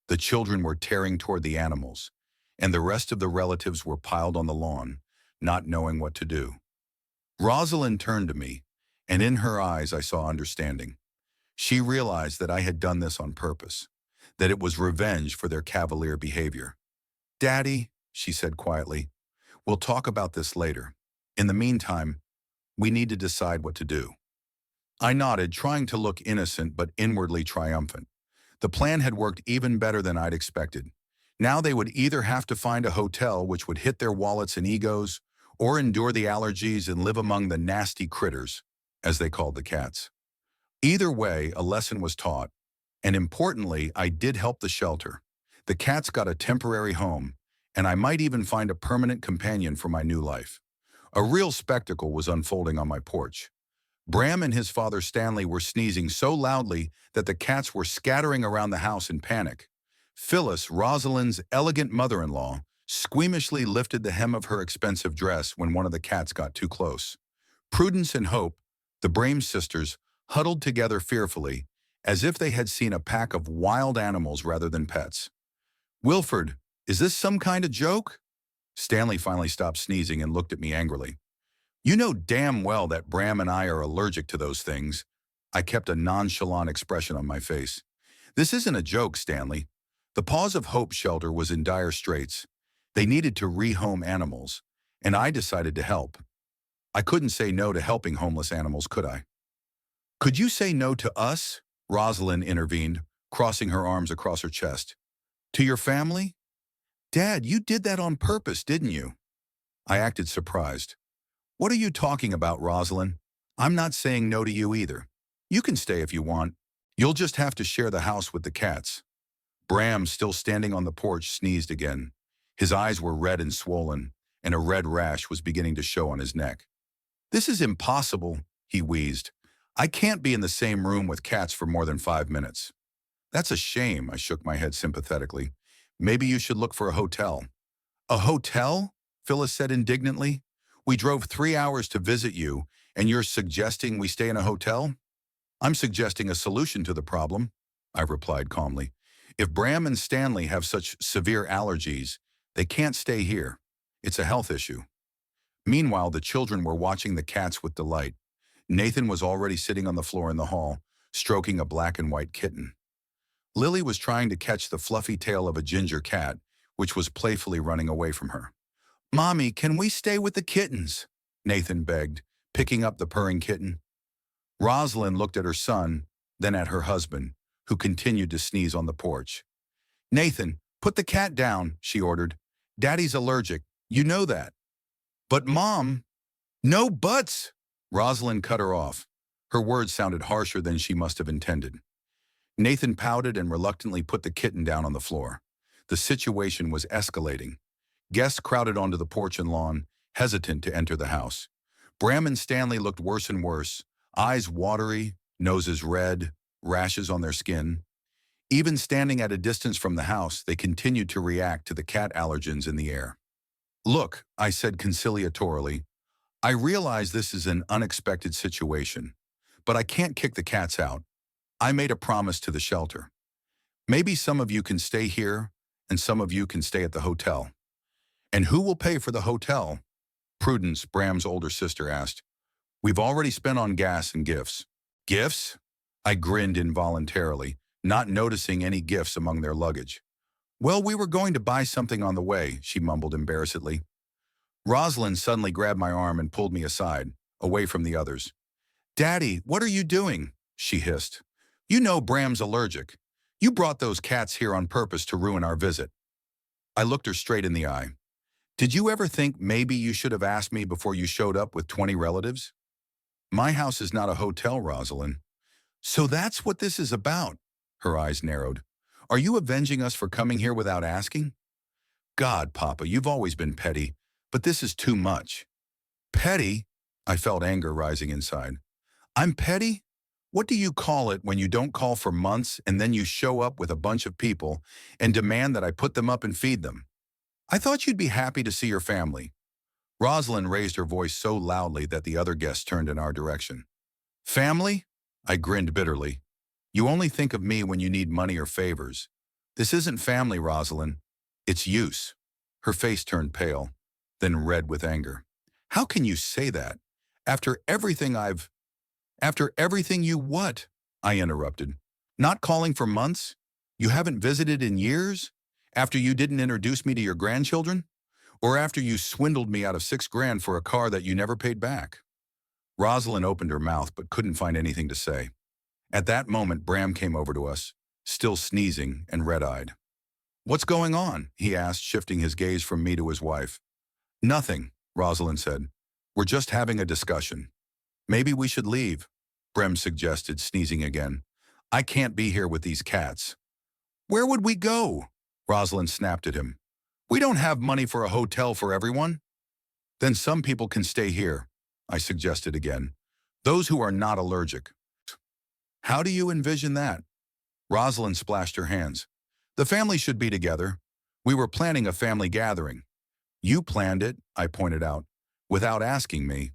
A: The children were tearing toward the animals, and the rest of the relatives were piled on the lawn, not knowing what to do. Rosalind turned to me, and in her eyes I saw understanding. She realized that I had done this on purpose, that it was revenge for their cavalier behavior. Daddy, she said quietly, we'll talk about this later. In the meantime, we need to decide what to do. I nodded, trying to look innocent but inwardly triumphant. The plan had worked even better than I'd expected. Now they would either have to find a hotel which would hit their wallets and egos, or endure the allergies and live among the nasty critters, as they called the cats. Either way, a lesson was taught, and importantly, I did help the shelter. The cats got a temporary home, and I might even find a permanent companion for my new life. A real spectacle was unfolding on my porch. Bram and his father Stanley were sneezing so loudly that the cats were scattering around the house in panic. Phyllis, Rosalind's elegant mother-in-law, squeamishly lifted the hem of her expensive dress when one of the cats got too close. Prudence and Hope, the Bram sisters, huddled together fearfully, as if they had seen a pack of wild animals rather than pets. Wilford, is this some kind of joke? Stanley finally stopped sneezing and looked at me angrily. You know damn well that Bram and I are allergic to those things. I kept a nonchalant expression on my face. This isn't a joke, Stanley. The Paws of Hope shelter was in dire straits. They needed to rehome animals, and I decided to help. I couldn't say no to helping homeless animals, could I? Could you say no to us? Rosalind intervened, crossing her arms across her chest. To your family? Dad, you did that on purpose, didn't you? I acted surprised. What are you talking about, Rosalind? I'm not saying no to you either. You can stay if you want. You'll just have to share the house with the cats. Bram, still standing on the porch, sneezed again. His eyes were red and swollen, and a red rash was beginning to show on his neck. This is impossible, he wheezed. I can't be in the same room with cats for more than 5 minutes. That's a shame, I shook my head sympathetically. Maybe you should look for a hotel. A hotel? Phyllis said indignantly. We drove 3 hours to visit you, and you're suggesting we stay in a hotel? I'm suggesting a solution to the problem, I replied calmly. If Bram and Stanley have such severe allergies, they can't stay here. It's a health issue. Meanwhile, the children were watching the cats with delight. Nathan was already sitting on the floor in the hall, stroking a black and white kitten. Lily was trying to catch the fluffy tail of a ginger cat, which was playfully running away from her. Mommy, can we stay with the kittens? Nathan begged, picking up the purring kitten. Rosalind looked at her son, then at her husband, who continued to sneeze on the porch. Nathan, put the cat down, she ordered. Daddy's allergic. You know that. But Mom, no buts! Rosalind cut her off. Her words sounded harsher than she must have intended. Nathan pouted and reluctantly put the kitten down on the floor. The situation was escalating. Guests crowded onto the porch and lawn, hesitant to enter the house. Bram and Stanley looked worse and worse, eyes watery, noses red, rashes on their skin. Even standing at a distance from the house, they continued to react to the cat allergens in the air. Look, I said conciliatorily, I realize this is an unexpected situation, but I can't kick the cats out. I made a promise to the shelter. Maybe some of you can stay here, and some of you can stay at the hotel. And who will pay for the hotel? Prudence, Bram's older sister, asked. We've already spent on gas and gifts. Gifts? I grinned involuntarily, not noticing any gifts among their luggage. Well, we were going to buy something on the way, she mumbled embarrassedly. Rosalind suddenly grabbed my arm and pulled me aside, away from the others. Daddy, what are you doing? She hissed. You know Bram's allergic. You brought those cats here on purpose to ruin our visit. I looked her straight in the eye. Did you ever think maybe you should have asked me before you showed up with 20 relatives? My house is not a hotel, Rosalind. So that's what this is about. Her eyes narrowed. Are you avenging us for coming here without asking? God, Papa, you've always been petty, but this is too much. Petty? I felt anger rising inside. I'm petty? What do you call it when you don't call for months and then you show up with a bunch of people and demand that I put them up and feed them? I thought you'd be happy to see your family. Rosalind raised her voice so loudly that the other guests turned in our direction. Family? I grinned bitterly. You only think of me when you need money or favors. This isn't family, Rosalind. It's use. Her face turned pale, then red with anger. How can you say that? After everything you what? I interrupted. Not calling for months? You haven't visited in years? After you didn't introduce me to your grandchildren? Or after you swindled me out of $6,000 for a car that you never paid back? Rosalind opened her mouth but couldn't find anything to say. At that moment, Bram came over to us, still sneezing and red-eyed. What's going on? He asked, shifting his gaze from me to his wife. Nothing, Rosalind said. We're just having a discussion. Maybe we should leave, Bram suggested, sneezing again. I can't be here with these cats. Where would we go? Rosalind snapped at him. We don't have money for a hotel for everyone. Then some people can stay here, I suggested again. Those who are not allergic. How do you envision that? Rosalind splashed her hands. The family should be together. We were planning a family gathering. You planned it, I pointed out, without asking me.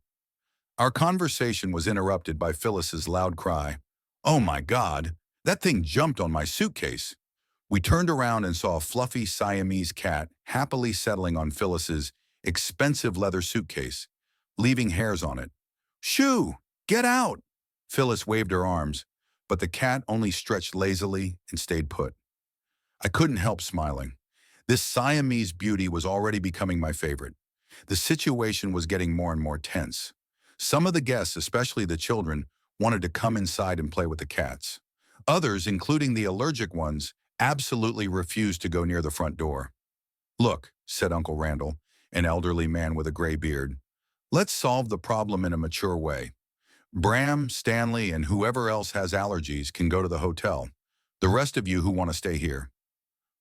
A: Our conversation was interrupted by Phyllis's loud cry. Oh my God, that thing jumped on my suitcase. We turned around and saw a fluffy Siamese cat happily settling on Phyllis's expensive leather suitcase, leaving hairs on it. Shoo! Get out! Phyllis waved her arms, but the cat only stretched lazily and stayed put. I couldn't help smiling. This Siamese beauty was already becoming my favorite. The situation was getting more and more tense. Some of the guests, especially the children, wanted to come inside and play with the cats. Others, including the allergic ones, absolutely refused to go near the front door. "Look," said Uncle Randall, an elderly man with a gray beard, "let's solve the problem in a mature way. Bram, Stanley, and whoever else has allergies can go to the hotel. The rest of you who want to stay here."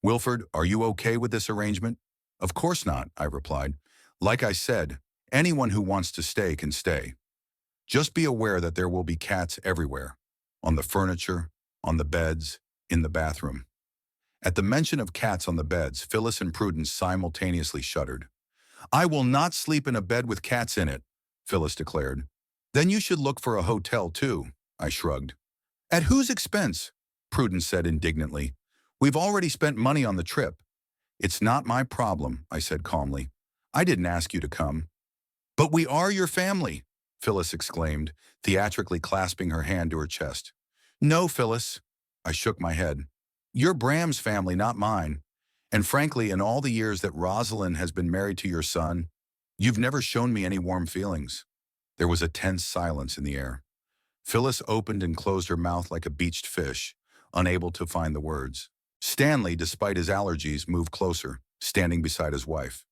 A: "Wilford, are you okay with this arrangement?" "Of course not," I replied. "Like I said, anyone who wants to stay can stay. Just be aware that there will be cats everywhere, on the furniture, on the beds, in the bathroom." At the mention of cats on the beds, Phyllis and Prudence simultaneously shuddered. "I will not sleep in a bed with cats in it," Phyllis declared. "Then you should look for a hotel too," I shrugged. "At whose expense?" Prudence said indignantly. "We've already spent money on the trip." "It's not my problem," I said calmly. "I didn't ask you to come." "But we are your family," Phyllis exclaimed, theatrically clasping her hand to her chest. "No, Phyllis." I shook my head. "You're Bram's family, not mine. And frankly, in all the years that Rosalind has been married to your son, you've never shown me any warm feelings." There was a tense silence in the air. Phyllis opened and closed her mouth like a beached fish, unable to find the words. Stanley, despite his allergies, moved closer, standing beside his wife.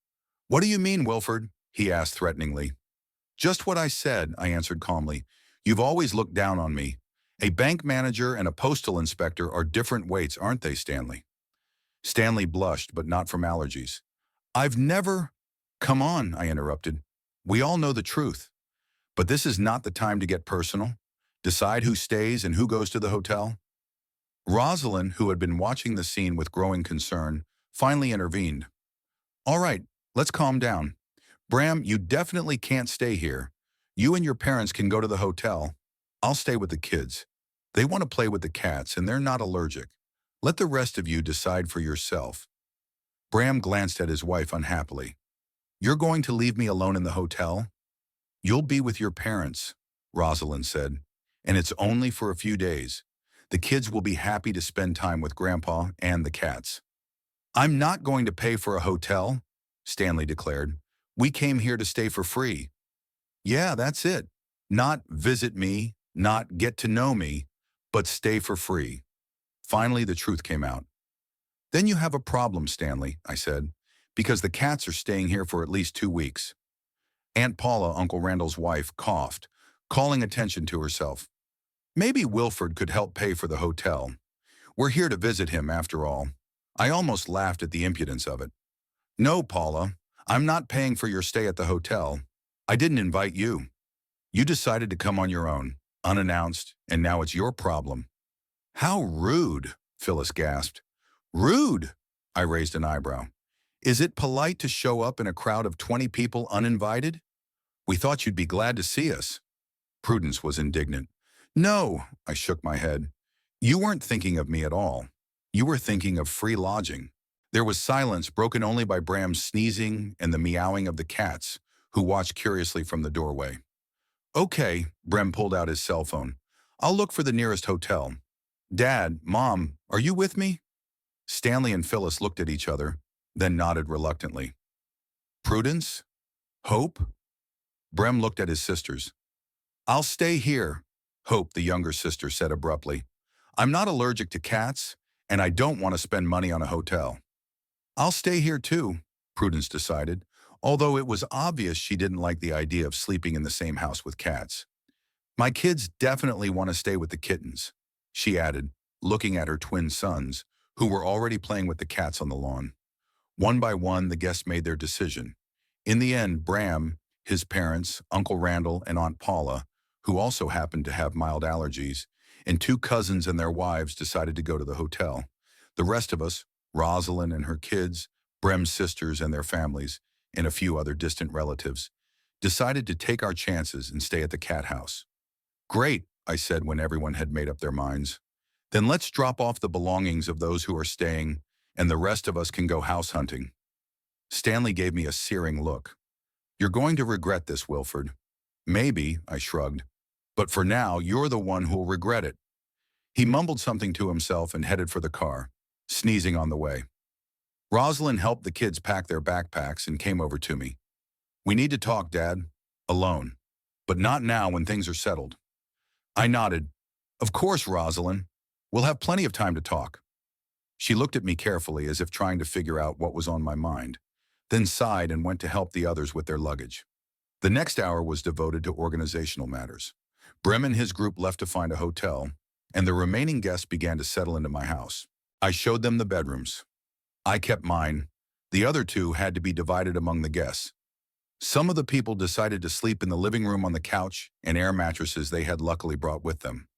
A: "What do you mean, Wilford?" he asked threateningly. "Just what I said," I answered calmly. "You've always looked down on me. A bank manager and a postal inspector are different weights, aren't they, Stanley?" Stanley blushed, but not from allergies. "I've never—" "Come on," I interrupted. "We all know the truth. But this is not the time to get personal. Decide who stays and who goes to the hotel." Rosalind, who had been watching the scene with growing concern, finally intervened. "All right, let's calm down. Bram, you definitely can't stay here. You and your parents can go to the hotel. I'll stay with the kids. They want to play with the cats and they're not allergic. Let the rest of you decide for yourself." Bram glanced at his wife unhappily. "You're going to leave me alone in the hotel?" "You'll be with your parents," Rosalind said, "and it's only for a few days. The kids will be happy to spend time with Grandpa and the cats." "I'm not going to pay for a hotel," Stanley declared. "We came here to stay for free." "Yeah, that's it. Not visit me, not get to know me, but stay for free." Finally, the truth came out. "Then you have a problem, Stanley," I said, "because the cats are staying here for at least 2 weeks." Aunt Paula, Uncle Randall's wife, coughed, calling attention to herself. "Maybe Wilford could help pay for the hotel. We're here to visit him, after all." I almost laughed at the impudence of it. "No, Paula, I'm not paying for your stay at the hotel. I didn't invite you. You decided to come on your own, unannounced, and now it's your problem." "How rude," Phyllis gasped. "Rude?" I raised an eyebrow. "Is it polite to show up in a crowd of 20 people uninvited? We thought you'd be glad to see us." Prudence was indignant. "No," I shook my head. "You weren't thinking of me at all. You were thinking of free lodging." There was silence, broken only by Bram's sneezing and the meowing of the cats, who watched curiously from the doorway. "Okay," Bram pulled out his cell phone. "I'll look for the nearest hotel. Dad, Mom, are you with me?" Stanley and Phyllis looked at each other, then nodded reluctantly. "Prudence? Hope?" Bram looked at his sisters. "I'll stay here," Hope, the younger sister, said abruptly. "I'm not allergic to cats, and I don't want to spend money on a hotel." "I'll stay here too," Prudence decided, although it was obvious she didn't like the idea of sleeping in the same house with cats. "My kids definitely want to stay with the kittens," she added, looking at her twin sons, who were already playing with the cats on the lawn. One by one, the guests made their decision. In the end, Bram, his parents, Uncle Randall, and Aunt Paula, who also happened to have mild allergies, and 2 cousins and their wives decided to go to the hotel. The rest of us, Rosalind and her kids, Bram's sisters and their families, and a few other distant relatives, decided to take our chances and stay at the cat house. "Great," I said when everyone had made up their minds. "Then let's drop off the belongings of those who are staying, and the rest of us can go house hunting." Stanley gave me a searing look. "You're going to regret this, Wilford." "Maybe," I shrugged. But for now, you're the one who'll regret it." He mumbled something to himself and headed for the car, sneezing on the way. Rosalind helped the kids pack their backpacks and came over to me. "We need to talk, Dad. Alone. But not now when things are settled." I nodded. "Of course, Rosalind. We'll have plenty of time to talk." She looked at me carefully as if trying to figure out what was on my mind, then sighed and went to help the others with their luggage. The next hour was devoted to organizational matters. Brim and his group left to find a hotel, and the remaining guests began to settle into my house. I showed them the bedrooms. I kept mine. The other two had to be divided among the guests. Some of the people decided to sleep in the living room on the couch and air mattresses they had luckily brought with them.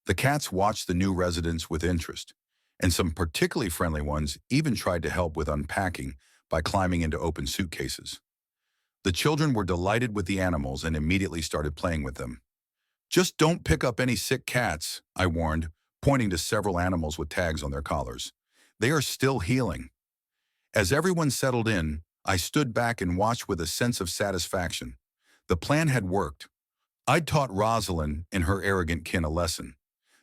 A: The cats watched the new residents with interest, and some particularly friendly ones even tried to help with unpacking by climbing into open suitcases. The children were delighted with the animals and immediately started playing with them. "Just don't pick up any sick cats," I warned, pointing to several animals with tags on their collars. "They are still healing." As everyone settled in, I stood back and watched with a sense of satisfaction. The plan had worked. I'd taught Rosalind and her arrogant kin a lesson.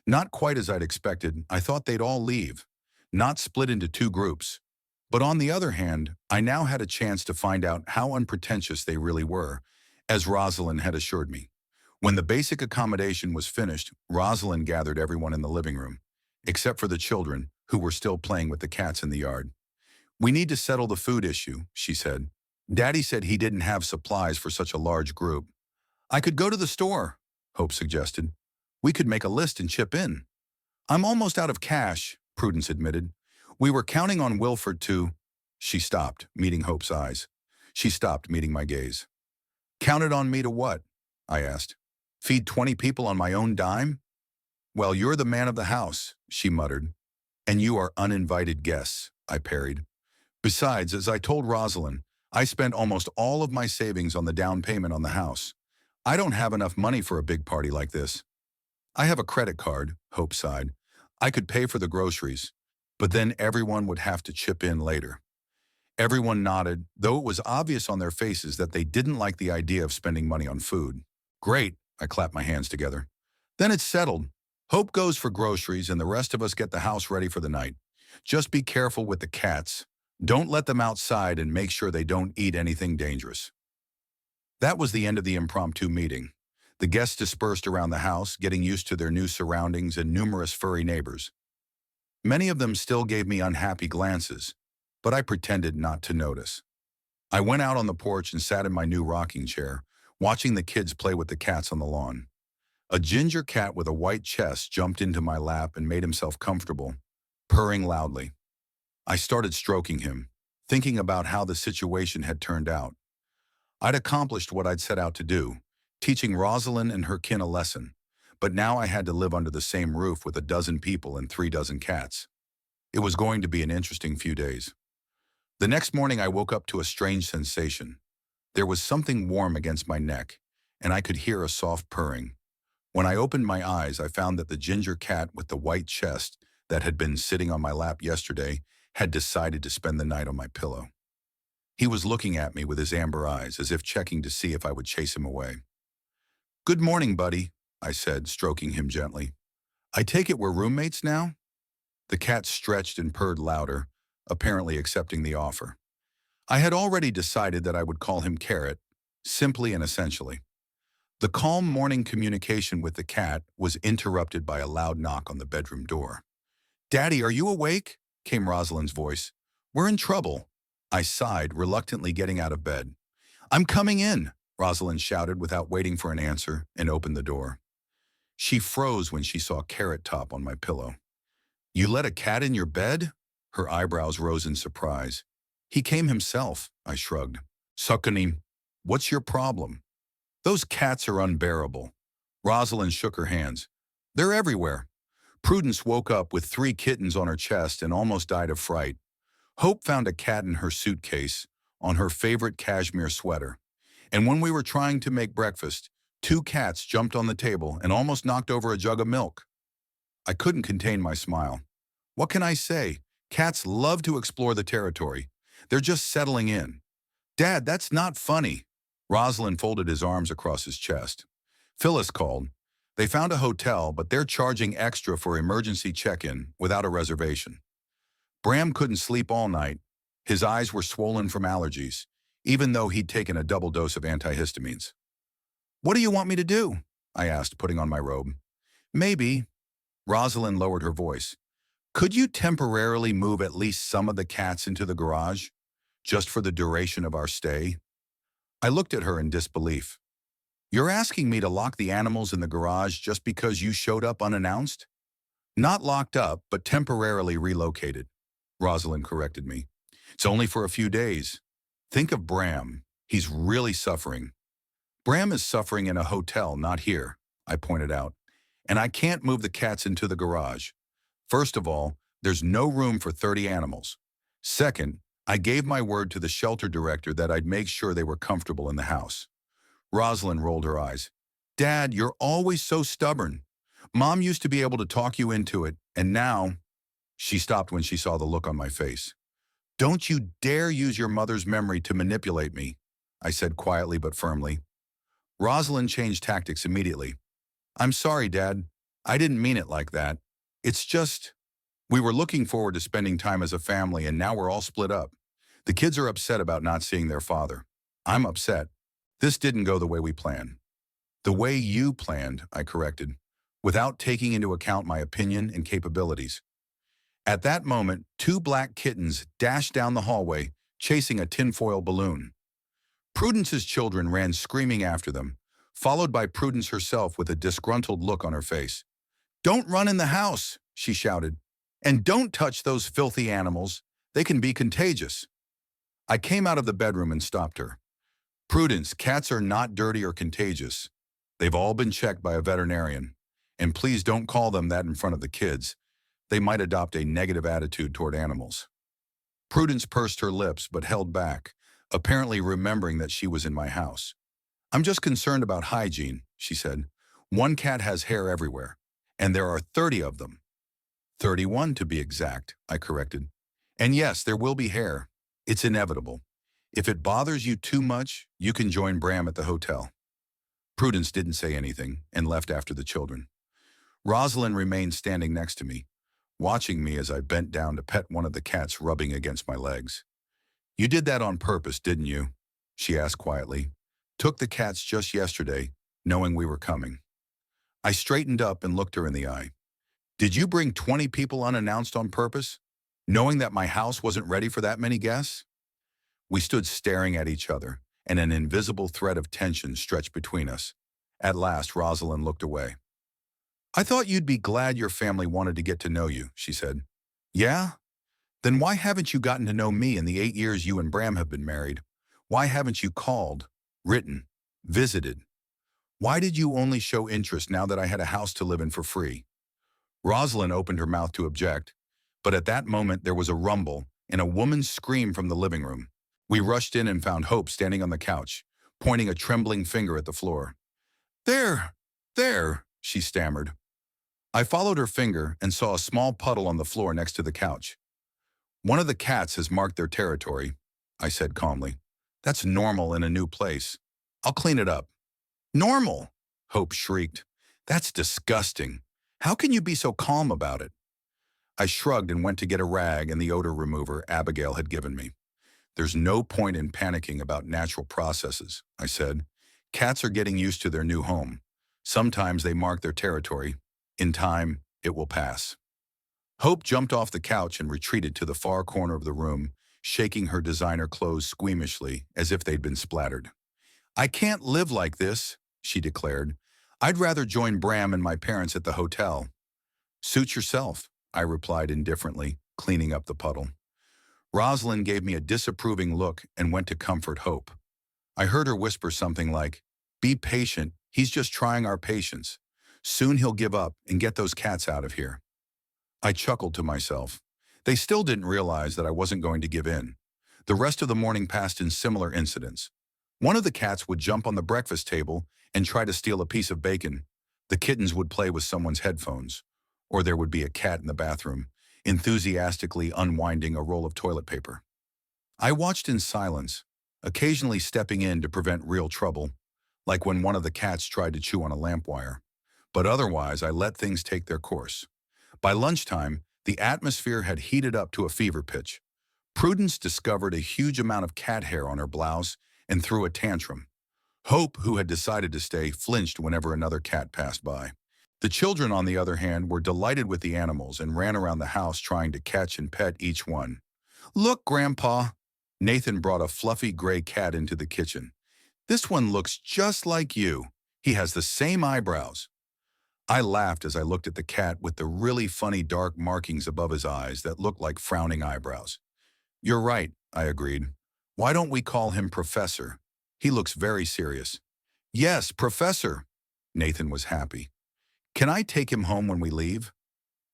A: Not quite as I'd expected. I thought they'd all leave, not split into two groups. But on the other hand, I now had a chance to find out how unpretentious they really were, as Rosalind had assured me. When the basic accommodation was finished, Rosalind gathered everyone in the living room, except for the children, who were still playing with the cats in the yard. "We need to settle the food issue," she said. "Daddy said he didn't have supplies for such a large group." "I could go to the store," Hope suggested. "We could make a list and chip in." "I'm almost out of cash," Prudence admitted. "We were counting on Wilford to—" She stopped, meeting Hope's eyes. She stopped, meeting my gaze. "Counted on me to what?" I asked. "Feed 20 people on my own dime?" "Well, you're the man of the house," she muttered. "And you are uninvited guests," I parried. "Besides, as I told Rosalind, I spent almost all of my savings on the down payment on the house. I don't have enough money for a big party like this." "I have a credit card," Hope sighed. "I could pay for the groceries, but then everyone would have to chip in later." Everyone nodded, though it was obvious on their faces that they didn't like the idea of spending money on food. "Great," I clapped my hands together. "Then it's settled. Hope goes for groceries and the rest of us get the house ready for the night. Just be careful with the cats. Don't let them outside and make sure they don't eat anything dangerous." That was the end of the impromptu meeting. The guests dispersed around the house, getting used to their new surroundings and numerous furry neighbors. Many of them still gave me unhappy glances, but I pretended not to notice. I went out on the porch and sat in my new rocking chair, watching the kids play with the cats on the lawn. A ginger cat with a white chest jumped into my lap and made himself comfortable, purring loudly. I started stroking him, thinking about how the situation had turned out. I'd accomplished what I'd set out to do, teaching Rosalind and her kin a lesson, but now I had to live under the same roof with a dozen people and 3 dozen cats. It was going to be an interesting few days. The next morning I woke up to a strange sensation. There was something warm against my neck, and I could hear a soft purring. When I opened my eyes, I found that the ginger cat with the white chest that had been sitting on my lap yesterday had decided to spend the night on my pillow. He was looking at me with his amber eyes, as if checking to see if I would chase him away. "Good morning, buddy," I said, stroking him gently. "I take it we're roommates now?" The cat stretched and purred louder, apparently accepting the offer. I had already decided that I would call him Carrot, simply and essentially. The calm morning communication with the cat was interrupted by a loud knock on the bedroom door. "Daddy, are you awake?" came Rosalind's voice. "We're in trouble." I sighed, reluctantly getting out of bed. "I'm coming in," Rosalind shouted without waiting for an answer, and opened the door. She froze when she saw Carrot Top on my pillow. "You let a cat in your bed?" Her eyebrows rose in surprise. "He came himself," I shrugged. "Succanim, what's your problem?" "Those cats are unbearable." Rosalind shook her hands. "They're everywhere." Prudence woke up with 3 kittens on her chest and almost died of fright. Hope found a cat in her suitcase, on her favorite cashmere sweater. And when we were trying to make breakfast, 2 cats jumped on the table and almost knocked over a jug of milk. I couldn't contain my smile. What can I say? Cats love to explore the territory. They're just settling in. "Dad, that's not funny." Rosalind folded his arms across his chest. Phyllis called. They found a hotel, but they're charging extra for emergency check-in without a reservation. Bram couldn't sleep all night. His eyes were swollen from allergies, even though he'd taken a double dose of antihistamines. "What do you want me to do?" I asked, putting on my robe. "Maybe," Rosalind lowered her voice. "Could you temporarily move at least some of the cats into the garage, just for the duration of our stay?" I looked at her in disbelief. "You're asking me to lock the animals in the garage just because you showed up unannounced?" "Not locked up, but temporarily relocated," Rosalind corrected me. "It's only for a few days. Think of Bram. He's really suffering." "Bram is suffering in a hotel, not here," I pointed out. "And I can't move the cats into the garage. First of all, there's no room for 30 animals. Second, I gave my word to the shelter director that I'd make sure they were comfortable in the house." Rosalind rolled her eyes. "Dad, you're always so stubborn. Mom used to be able to talk you into it, and now—" She stopped when she saw the look on my face. "Don't you dare use your mother's memory to manipulate me," I said quietly but firmly. Rosalind changed tactics immediately. "I'm sorry, Dad. I didn't mean it like that. It's just, we were looking forward to spending time as a family, and now we're all split up. The kids are upset about not seeing their father. I'm upset. This didn't go the way we planned." "The way you planned," I corrected, "without taking into account my opinion and capabilities." At that moment, 2 black kittens dashed down the hallway, chasing a tinfoil balloon. Prudence's children ran screaming after them, followed by Prudence herself with a disgruntled look on her face. "Don't run in the house," she shouted. "And don't touch those filthy animals. They can be contagious." I came out of the bedroom and stopped her. "Prudence, cats are not dirty or contagious. They've all been checked by a veterinarian. And please don't call them that in front of the kids. They might adopt a negative attitude toward animals." Prudence pursed her lips but held back, apparently remembering that she was in my house. "I'm just concerned about hygiene," she said. "One cat has hair everywhere, and there are 30 of them." 31 to be exact, I corrected. "And yes, there will be hair. It's inevitable. If it bothers you too much, you can join Bram at the hotel." Prudence didn't say anything and left after the children. Rosalind remained standing next to me, watching me as I bent down to pet one of the cats rubbing against my legs. "You did that on purpose, didn't you?" she asked quietly. "Took the cats just yesterday, knowing we were coming." I straightened up and looked her in the eye. "Did you bring 20 people unannounced on purpose, knowing that my house wasn't ready for that many guests?" We stood staring at each other, and an invisible thread of tension stretched between us. At last, Rosalind looked away. "I thought you'd be glad your family wanted to get to know you," she said. "Yeah? Then why haven't you gotten to know me in the 8 years you and Bram have been married? Why haven't you called, written, visited? Why did you only show interest now that I had a house to live in for free?" Rosalind opened her mouth to object, but at that moment there was a rumble and a woman's scream from the living room. We rushed in and found Hope standing on the couch, pointing a trembling finger at the floor. There, she stammered. I followed her finger and saw a small puddle on the floor next to the couch. "One of the cats has marked their territory," I said calmly. "That's normal in a new place. I'll clean it up." "Normal?" Hope shrieked. "That's disgusting. How can you be so calm about it?" I shrugged and went to get a rag and the odor remover Abigail had given me. "There's no point in panicking about natural processes," I said. "Cats are getting used to their new home. Sometimes they mark their territory. In time, it will pass." Hope jumped off the couch and retreated to the far corner of the room, shaking her designer clothes squeamishly as if they'd been splattered. "I can't live like this," she declared. "I'd rather join Bram and my parents at the hotel." "Suit yourself," I replied indifferently, cleaning up the puddle. Rosalind gave me a disapproving look and went to comfort Hope. I heard her whisper something like, "Be patient, he's just trying our patience. Soon he'll give up and get those cats out of here." I chuckled to myself. They still didn't realize that I wasn't going to give in. The rest of the morning passed in similar incidents. One of the cats would jump on the breakfast table and try to steal a piece of bacon. The kittens would play with someone's headphones. Or there would be a cat in the bathroom, enthusiastically unwinding a roll of toilet paper. I watched in silence, occasionally stepping in to prevent real trouble, like when one of the cats tried to chew on a lamp wire. But otherwise, I let things take their course. By lunchtime, the atmosphere had heated up to a fever pitch. Prudence discovered a huge amount of cat hair on her blouse and threw a tantrum. Hope, who had decided to stay, flinched whenever another cat passed by. The children, on the other hand, were delighted with the animals and ran around the house trying to catch and pet each one. "Look, Grandpa!" Nathan brought a fluffy gray cat into the kitchen. "This one looks just like you. He has the same eyebrows." I laughed as I looked at the cat with the really funny dark markings above his eyes that looked like frowning eyebrows. "You're right," I agreed. "Why don't we call him Professor? He looks very serious." "Yes, Professor." Nathan was happy. "Can I take him home when we leave?"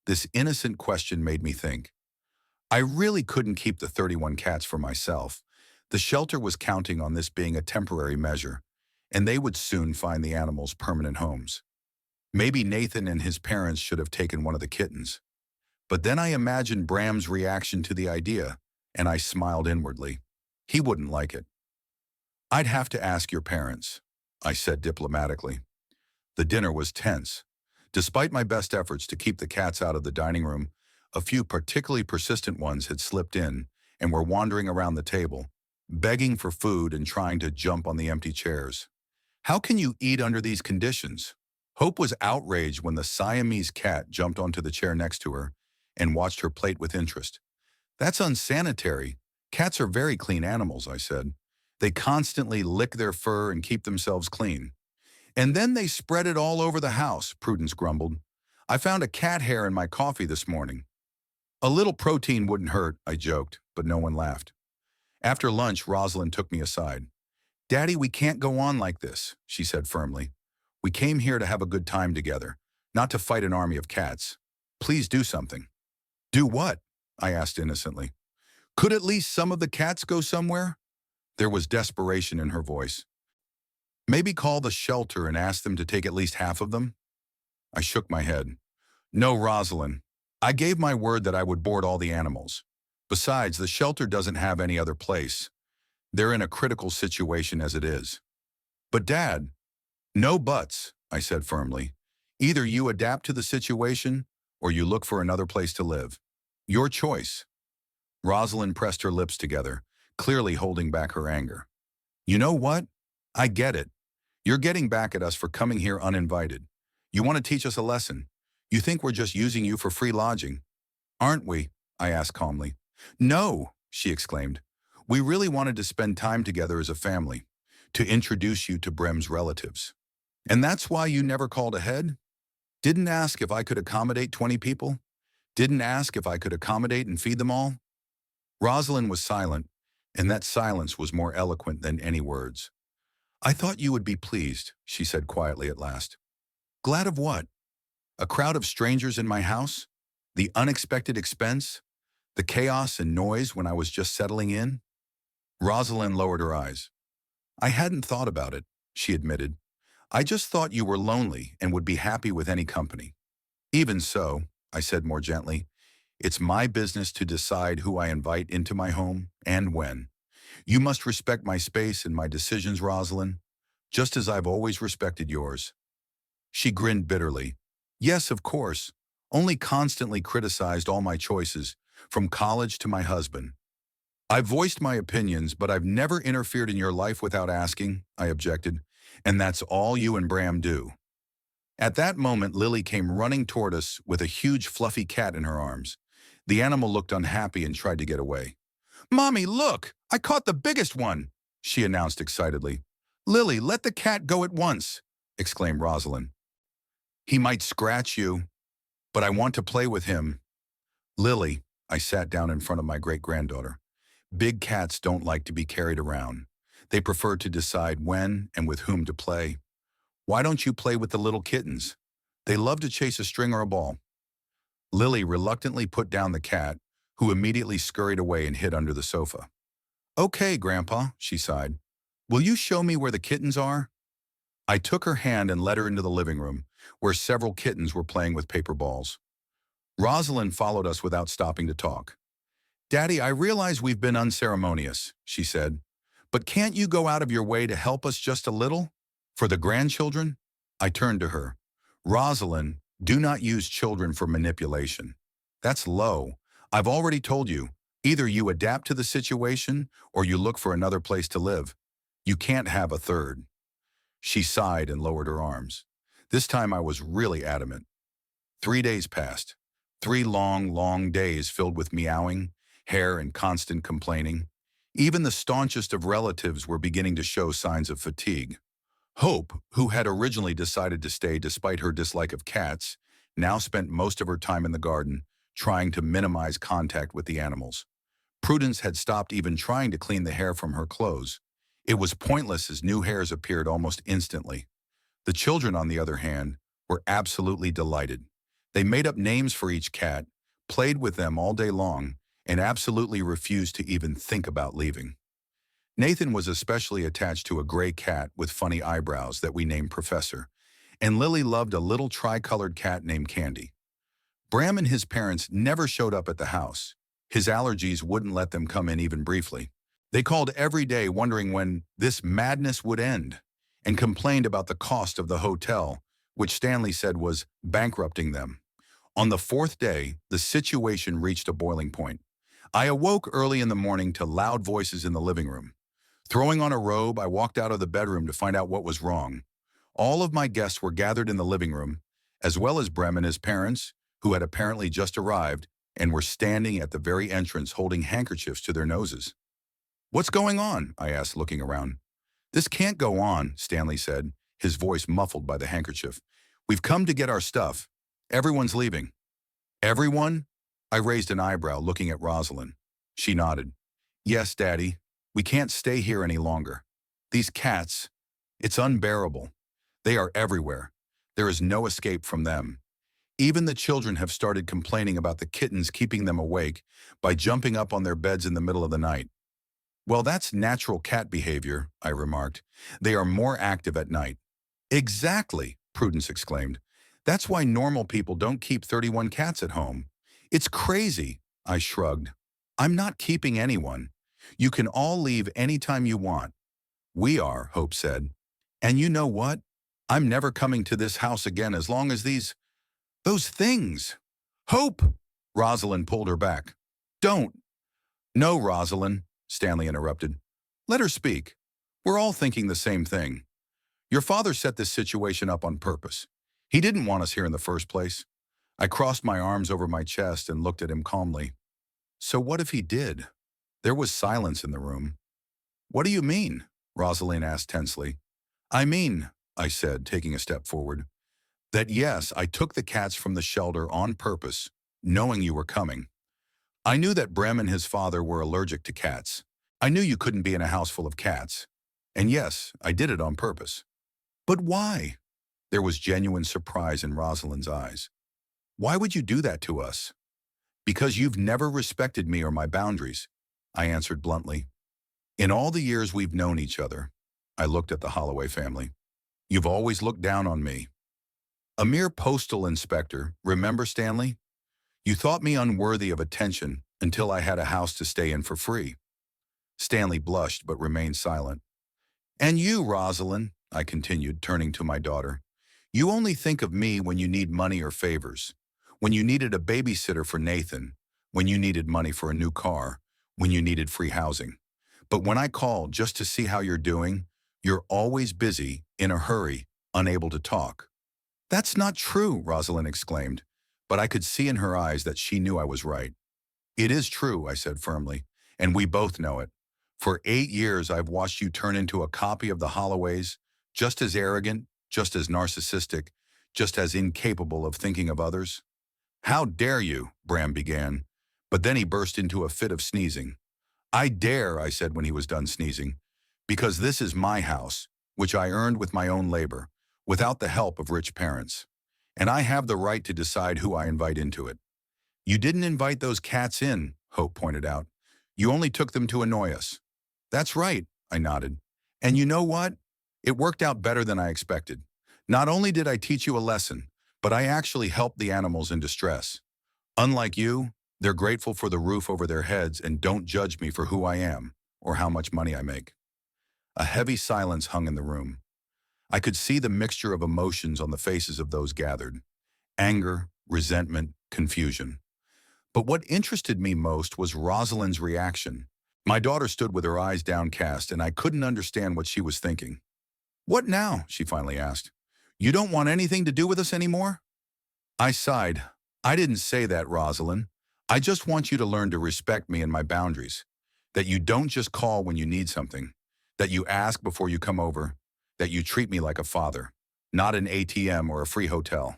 A: This innocent question made me think. I really couldn't keep the 31 cats for myself. The shelter was counting on this being a temporary measure, and they would soon find the animals permanent homes. Maybe Nathan and his parents should have taken one of the kittens. But then I imagined Bram's reaction to the idea, and I smiled inwardly. He wouldn't like it. "I'd have to ask your parents," I said diplomatically. The dinner was tense. Despite my best efforts to keep the cats out of the dining room, a few particularly persistent ones had slipped in and were wandering around the table, begging for food and trying to jump on the empty chairs. "How can you eat under these conditions?" Hope was outraged when the Siamese cat jumped onto the chair next to her and watched her plate with interest. "That's unsanitary. Cats are very clean animals," I said. "They constantly lick their fur and keep themselves clean." "And then they spread it all over the house," Prudence grumbled. "I found a cat hair in my coffee this morning." "A little protein wouldn't hurt," I joked, but no one laughed. After lunch, Rosalind took me aside. "Daddy, we can't go on like this," she said firmly. "We came here to have a good time together, not to fight an army of cats. Please do something." "Do what?" I asked innocently. "Could at least some of the cats go somewhere?" There was desperation in her voice. "Maybe call the shelter and ask them to take at least half of them?" I shook my head. "No, Rosalind. I gave my word that I would board all the animals. Besides, the shelter doesn't have any other place. They're in a critical situation as it is." "But Dad—" "No buts," I said firmly. "Either you adapt to the situation or you look for another place to live. Your choice." Rosalind pressed her lips together, clearly holding back her anger. "You know what? I get it. You're getting back at us for coming here uninvited. You want to teach us a lesson. You think we're just using you for free lodging. Aren't we?" I asked calmly. "No," she exclaimed. "We really wanted to spend time together as a family, to introduce you to Brem's relatives." "And that's why you never called ahead? Didn't ask if I could accommodate 20 people? Didn't ask if I could accommodate and feed them all?" Rosalind was silent, and that silence was more eloquent than any words. "I thought you would be pleased," she said quietly at last. "Glad of what? A crowd of strangers in my house? The unexpected expense? The chaos and noise when I was just settling in?" Rosalind lowered her eyes. "I hadn't thought about it," she admitted. "I just thought you were lonely and would be happy with any company." "Even so," I said more gently, "it's my business to decide who I invite into my home and when. You must respect my space and my decisions, Rosalind, just as I've always respected yours." She grinned bitterly. "Yes, of course. Only constantly criticized all my choices, from college to my husband." "I've voiced my opinions, but I've never interfered in your life without asking," I objected. "And that's all you and Bram do." At that moment, Lily came running toward us with a huge fluffy cat in her arms. The animal looked unhappy and tried to get away. "Mommy, look! I caught the biggest one!" she announced excitedly. "Lily, let the cat go at once!" exclaimed Rosalind. "He might scratch you, but I want to play with him." "Lily," I sat down in front of my great-granddaughter. "Big cats don't like to be carried around. They prefer to decide when and with whom to play. Why don't you play with the little kittens? They love to chase a string or a ball." Lily reluctantly put down the cat, who immediately scurried away and hid under the sofa. "Okay, Grandpa," she sighed. "Will you show me where the kittens are?" I took her hand and led her into the living room, where several kittens were playing with paper balls. Rosalind followed us without stopping to talk. "Daddy, I realize we've been unceremonious," she said, "but can't you go out of your way to help us just a little? For the grandchildren?" I turned to her. Rosalind, do not use children for manipulation. That's low. I've already told you, either you adapt to the situation or you look for another place to live. You can't have a third. She sighed and lowered her arms. This time I was really adamant. 3 days passed. 3 long, long days filled with meowing, hair, and constant complaining. Even the staunchest of relatives were beginning to show signs of fatigue. Hope, who had originally decided to stay despite her dislike of cats, now spent most of her time in the garden, trying to minimize contact with the animals. Prudence had stopped even trying to clean the hair from her clothes. It was pointless as new hairs appeared almost instantly. The children, on the other hand, were absolutely delighted. They made up names for each cat, played with them all day long, and absolutely refused to even think about leaving. Nathan was especially attached to a gray cat with funny eyebrows that we named Professor, and Lily loved a little tri-colored cat named Candy. Bram and his parents never showed up at the house. His allergies wouldn't let them come in even briefly. They called every day wondering when this madness would end, and complained about the cost of the hotel, which Stanley said was bankrupting them. On the 4th day, the situation reached a boiling point. I awoke early in the morning to loud voices in the living room. Throwing on a robe, I walked out of the bedroom to find out what was wrong. All of my guests were gathered in the living room, as well as Brem and his parents, who had apparently just arrived and were standing at the very entrance holding handkerchiefs to their noses. "What's going on?" I asked, looking around. "This can't go on," Stanley said, his voice muffled by the handkerchief. "We've come to get our stuff. Everyone's leaving." "Everyone?" I raised an eyebrow, looking at Rosalind. She nodded. "Yes, Daddy. We can't stay here any longer. These cats, it's unbearable. They are everywhere. There is no escape from them. Even the children have started complaining about the kittens keeping them awake by jumping up on their beds in the middle of the night." "Well, that's natural cat behavior," I remarked. "They are more active at night." "Exactly," Prudence exclaimed. "That's why normal people don't keep 31 cats at home. It's crazy," I shrugged. "I'm not keeping anyone. You can all leave anytime you want." "We are," Hope said. "And you know what? I'm never coming to this house again as long as those things." "Hope!" Rosalind pulled her back. "Don't." "No, Rosalind," Stanley interrupted. "Let her speak. We're all thinking the same thing. Your father set this situation up on purpose. He didn't want us here in the first place." I crossed my arms over my chest and looked at him calmly. "So what if he did?" There was silence in the room. "What do you mean?" Rosalind asked tensely. "I mean," I said, taking a step forward, "that yes, I took the cats from the shelter on purpose, knowing you were coming. I knew that Brem and his father were allergic to cats. I knew you couldn't be in a house full of cats. And yes, I did it on purpose." "But why?" There was genuine surprise in Rosalind's eyes. "Why would you do that to us?" "Because you've never respected me or my boundaries," I answered bluntly. "In all the years we've known each other," I looked at the Holloway family, "you've always looked down on me. A mere postal inspector, remember, Stanley? You thought me unworthy of attention until I had a house to stay in for free." Stanley blushed but remained silent. "And you, Rosalind," I continued, turning to my daughter, "you only think of me when you need money or favors. When you needed a babysitter for Nathan, when you needed money for a new car, when you needed free housing. But when I call just to see how you're doing, you're always busy, in a hurry, unable to talk." "That's not true," Rosalind exclaimed, but I could see in her eyes that she knew I was right. "It is true," I said firmly, "and we both know it. For 8 years I've watched you turn into a copy of the Holloways, just as arrogant, just as narcissistic, just as incapable of thinking of others." "How dare you?" Bram began, but then he burst into a fit of sneezing. "I dare," I said when he was done sneezing, "because this is my house, which I earned with my own labor, without the help of rich parents. And I have the right to decide who I invite into it." "You didn't invite those cats in," Hope pointed out. "You only took them to annoy us." "That's right," I nodded. "And you know what? It worked out better than I expected. Not only did I teach you a lesson, but I actually helped the animals in distress. Unlike you, they're grateful for the roof over their heads and don't judge me for who I am or how much money I make." A heavy silence hung in the room. I could see the mixture of emotions on the faces of those gathered: anger, resentment, confusion. But what interested me most was Rosalind's reaction. My daughter stood with her eyes downcast, and I couldn't understand what she was thinking. "What now?" she finally asked. "You don't want anything to do with us anymore?" I sighed. "I didn't say that, Rosalind. I just want you to learn to respect me and my boundaries. That you don't just call when you need something. That you ask before you come over. That you treat me like a father, not an ATM or a free hotel."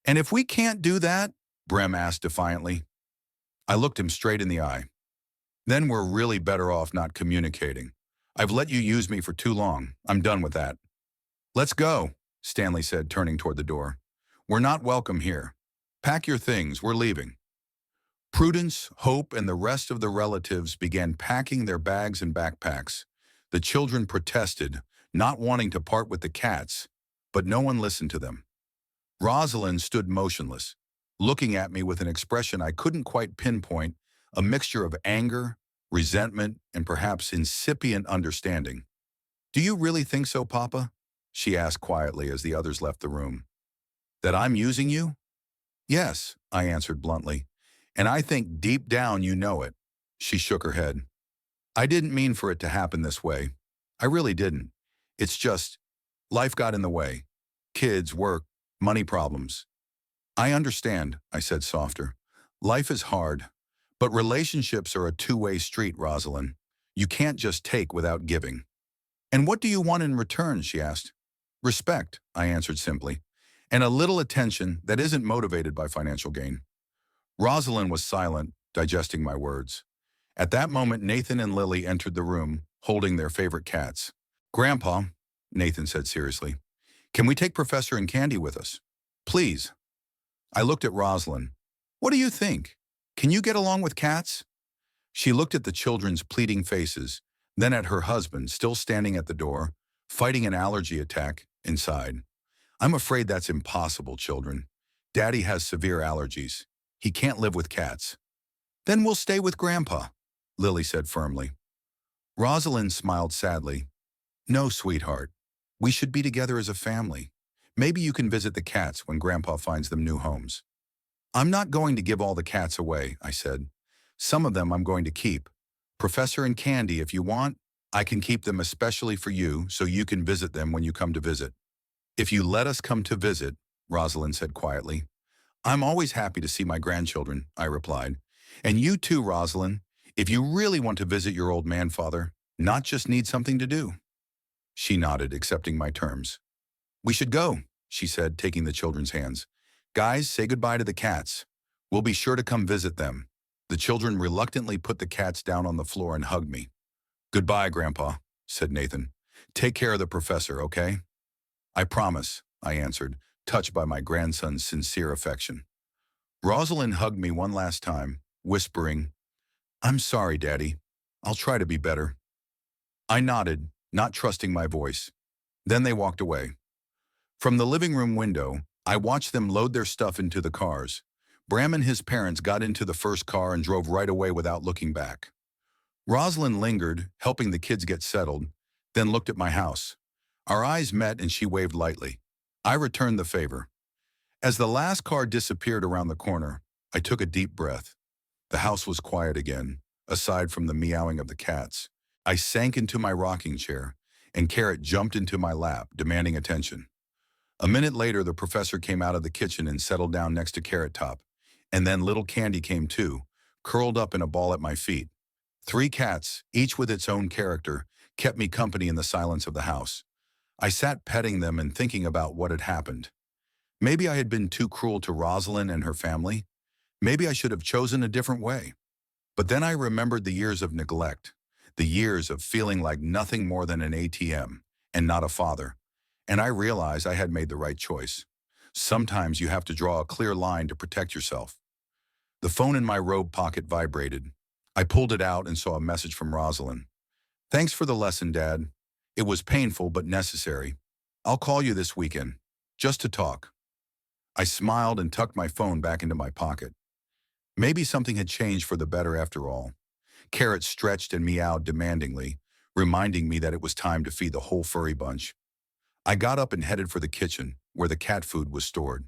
A: "And if we can't do that?" Brem asked defiantly. I looked him straight in the eye. "Then we're really better off not communicating. I've let you use me for too long. I'm done with that." "Let's go," Stanley said, turning toward the door. "We're not welcome here. Pack your things, we're leaving." Prudence, Hope, and the rest of the relatives began packing their bags and backpacks. The children protested, not wanting to part with the cats, but no one listened to them. Rosalind stood motionless, looking at me with an expression I couldn't quite pinpoint, a mixture of anger, resentment, and perhaps incipient understanding. "Do you really think so, Papa?" she asked quietly as the others left the room. "That I'm using you?" "Yes," I answered bluntly. "And I think deep down you know it." She shook her head. "I didn't mean for it to happen this way. I really didn't. It's just, life got in the way. Kids, work, money problems." "I understand," I said softer. "Life is hard. But relationships are a two-way street, Rosalind. You can't just take without giving." "And what do you want in return?" she asked. "Respect," I answered simply, "and a little attention that isn't motivated by financial gain." Rosalind was silent, digesting my words. At that moment, Nathan and Lily entered the room, holding their favorite cats. "Grandpa," Nathan said seriously, "can we take Professor and Candy with us? Please." I looked at Rosalind. "What do you think? Can you get along with cats?" She looked at the children's pleading faces, then at her husband, still standing at the door, fighting an allergy attack inside. "I'm afraid that's impossible, children. Daddy has severe allergies. He can't live with cats." "Then we'll stay with Grandpa," Lily said firmly. Rosalind smiled sadly. "No, sweetheart. We should be together as a family. Maybe you can visit the cats when Grandpa finds them new homes." "I'm not going to give all the cats away," I said. "Some of them I'm going to keep. Professor and Candy, if you want, I can keep them especially for you so you can visit them when you come to visit." "If you let us come to visit," Rosalind said quietly. "I'm always happy to see my grandchildren," I replied. "And you too, Rosalind, if you really want to visit your old man-father, not just need something to do." She nodded, accepting my terms. "We should go," she said, taking the children's hands. "Guys, say goodbye to the cats. We'll be sure to come visit them." The children reluctantly put the cats down on the floor and hugged me. "Goodbye, Grandpa," said Nathan. "Take care of the professor, okay?" "I promise," I answered, touched by my grandson's sincere affection. Rosalind hugged me one last time, whispering, "I'm sorry, Daddy. I'll try to be better." I nodded, not trusting my voice. Then they walked away. From the living room window, I watched them load their stuff into the cars. Bram and his parents got into the first car and drove right away without looking back. Rosalind lingered, helping the kids get settled, then looked at my house. Our eyes met and she waved lightly. I returned the favor. As the last car disappeared around the corner, I took a deep breath. The house was quiet again, aside from the meowing of the cats. I sank into my rocking chair, and Carrot jumped into my lap, demanding attention. A minute later, the professor came out of the kitchen and settled down next to Carrot Top. And then little Candy came too, curled up in a ball at my feet. 3 cats, each with its own character, kept me company in the silence of the house. I sat petting them and thinking about what had happened. Maybe I had been too cruel to Rosalind and her family. Maybe I should have chosen a different way. But then I remembered the years of neglect, the years of feeling like nothing more than an ATM and not a father. And I realized I had made the right choice. Sometimes you have to draw a clear line to protect yourself. The phone in my robe pocket vibrated. I pulled it out and saw a message from Rosalind. "Thanks for the lesson, Dad. It was painful but necessary. I'll call you this weekend, just to talk." I smiled and tucked my phone back into my pocket. Maybe something had changed for the better after all. Carrot stretched and meowed demandingly, reminding me that it was time to feed the whole furry bunch. I got up and headed for the kitchen, where the cat food was stored.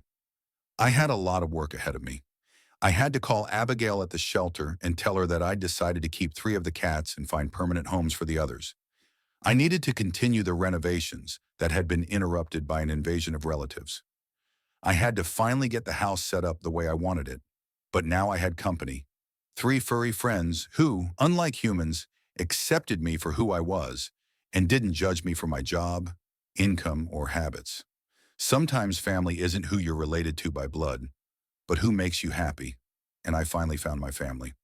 A: I had a lot of work ahead of me. I had to call Abigail at the shelter and tell her that I'd decided to keep 3 of the cats and find permanent homes for the others. I needed to continue the renovations that had been interrupted by an invasion of relatives. I had to finally get the house set up the way I wanted it. But now I had company. 3 furry friends who, unlike humans, accepted me for who I was and didn't judge me for my job, income, or habits. Sometimes family isn't who you're related to by blood, but who makes you happy. And I finally found my family.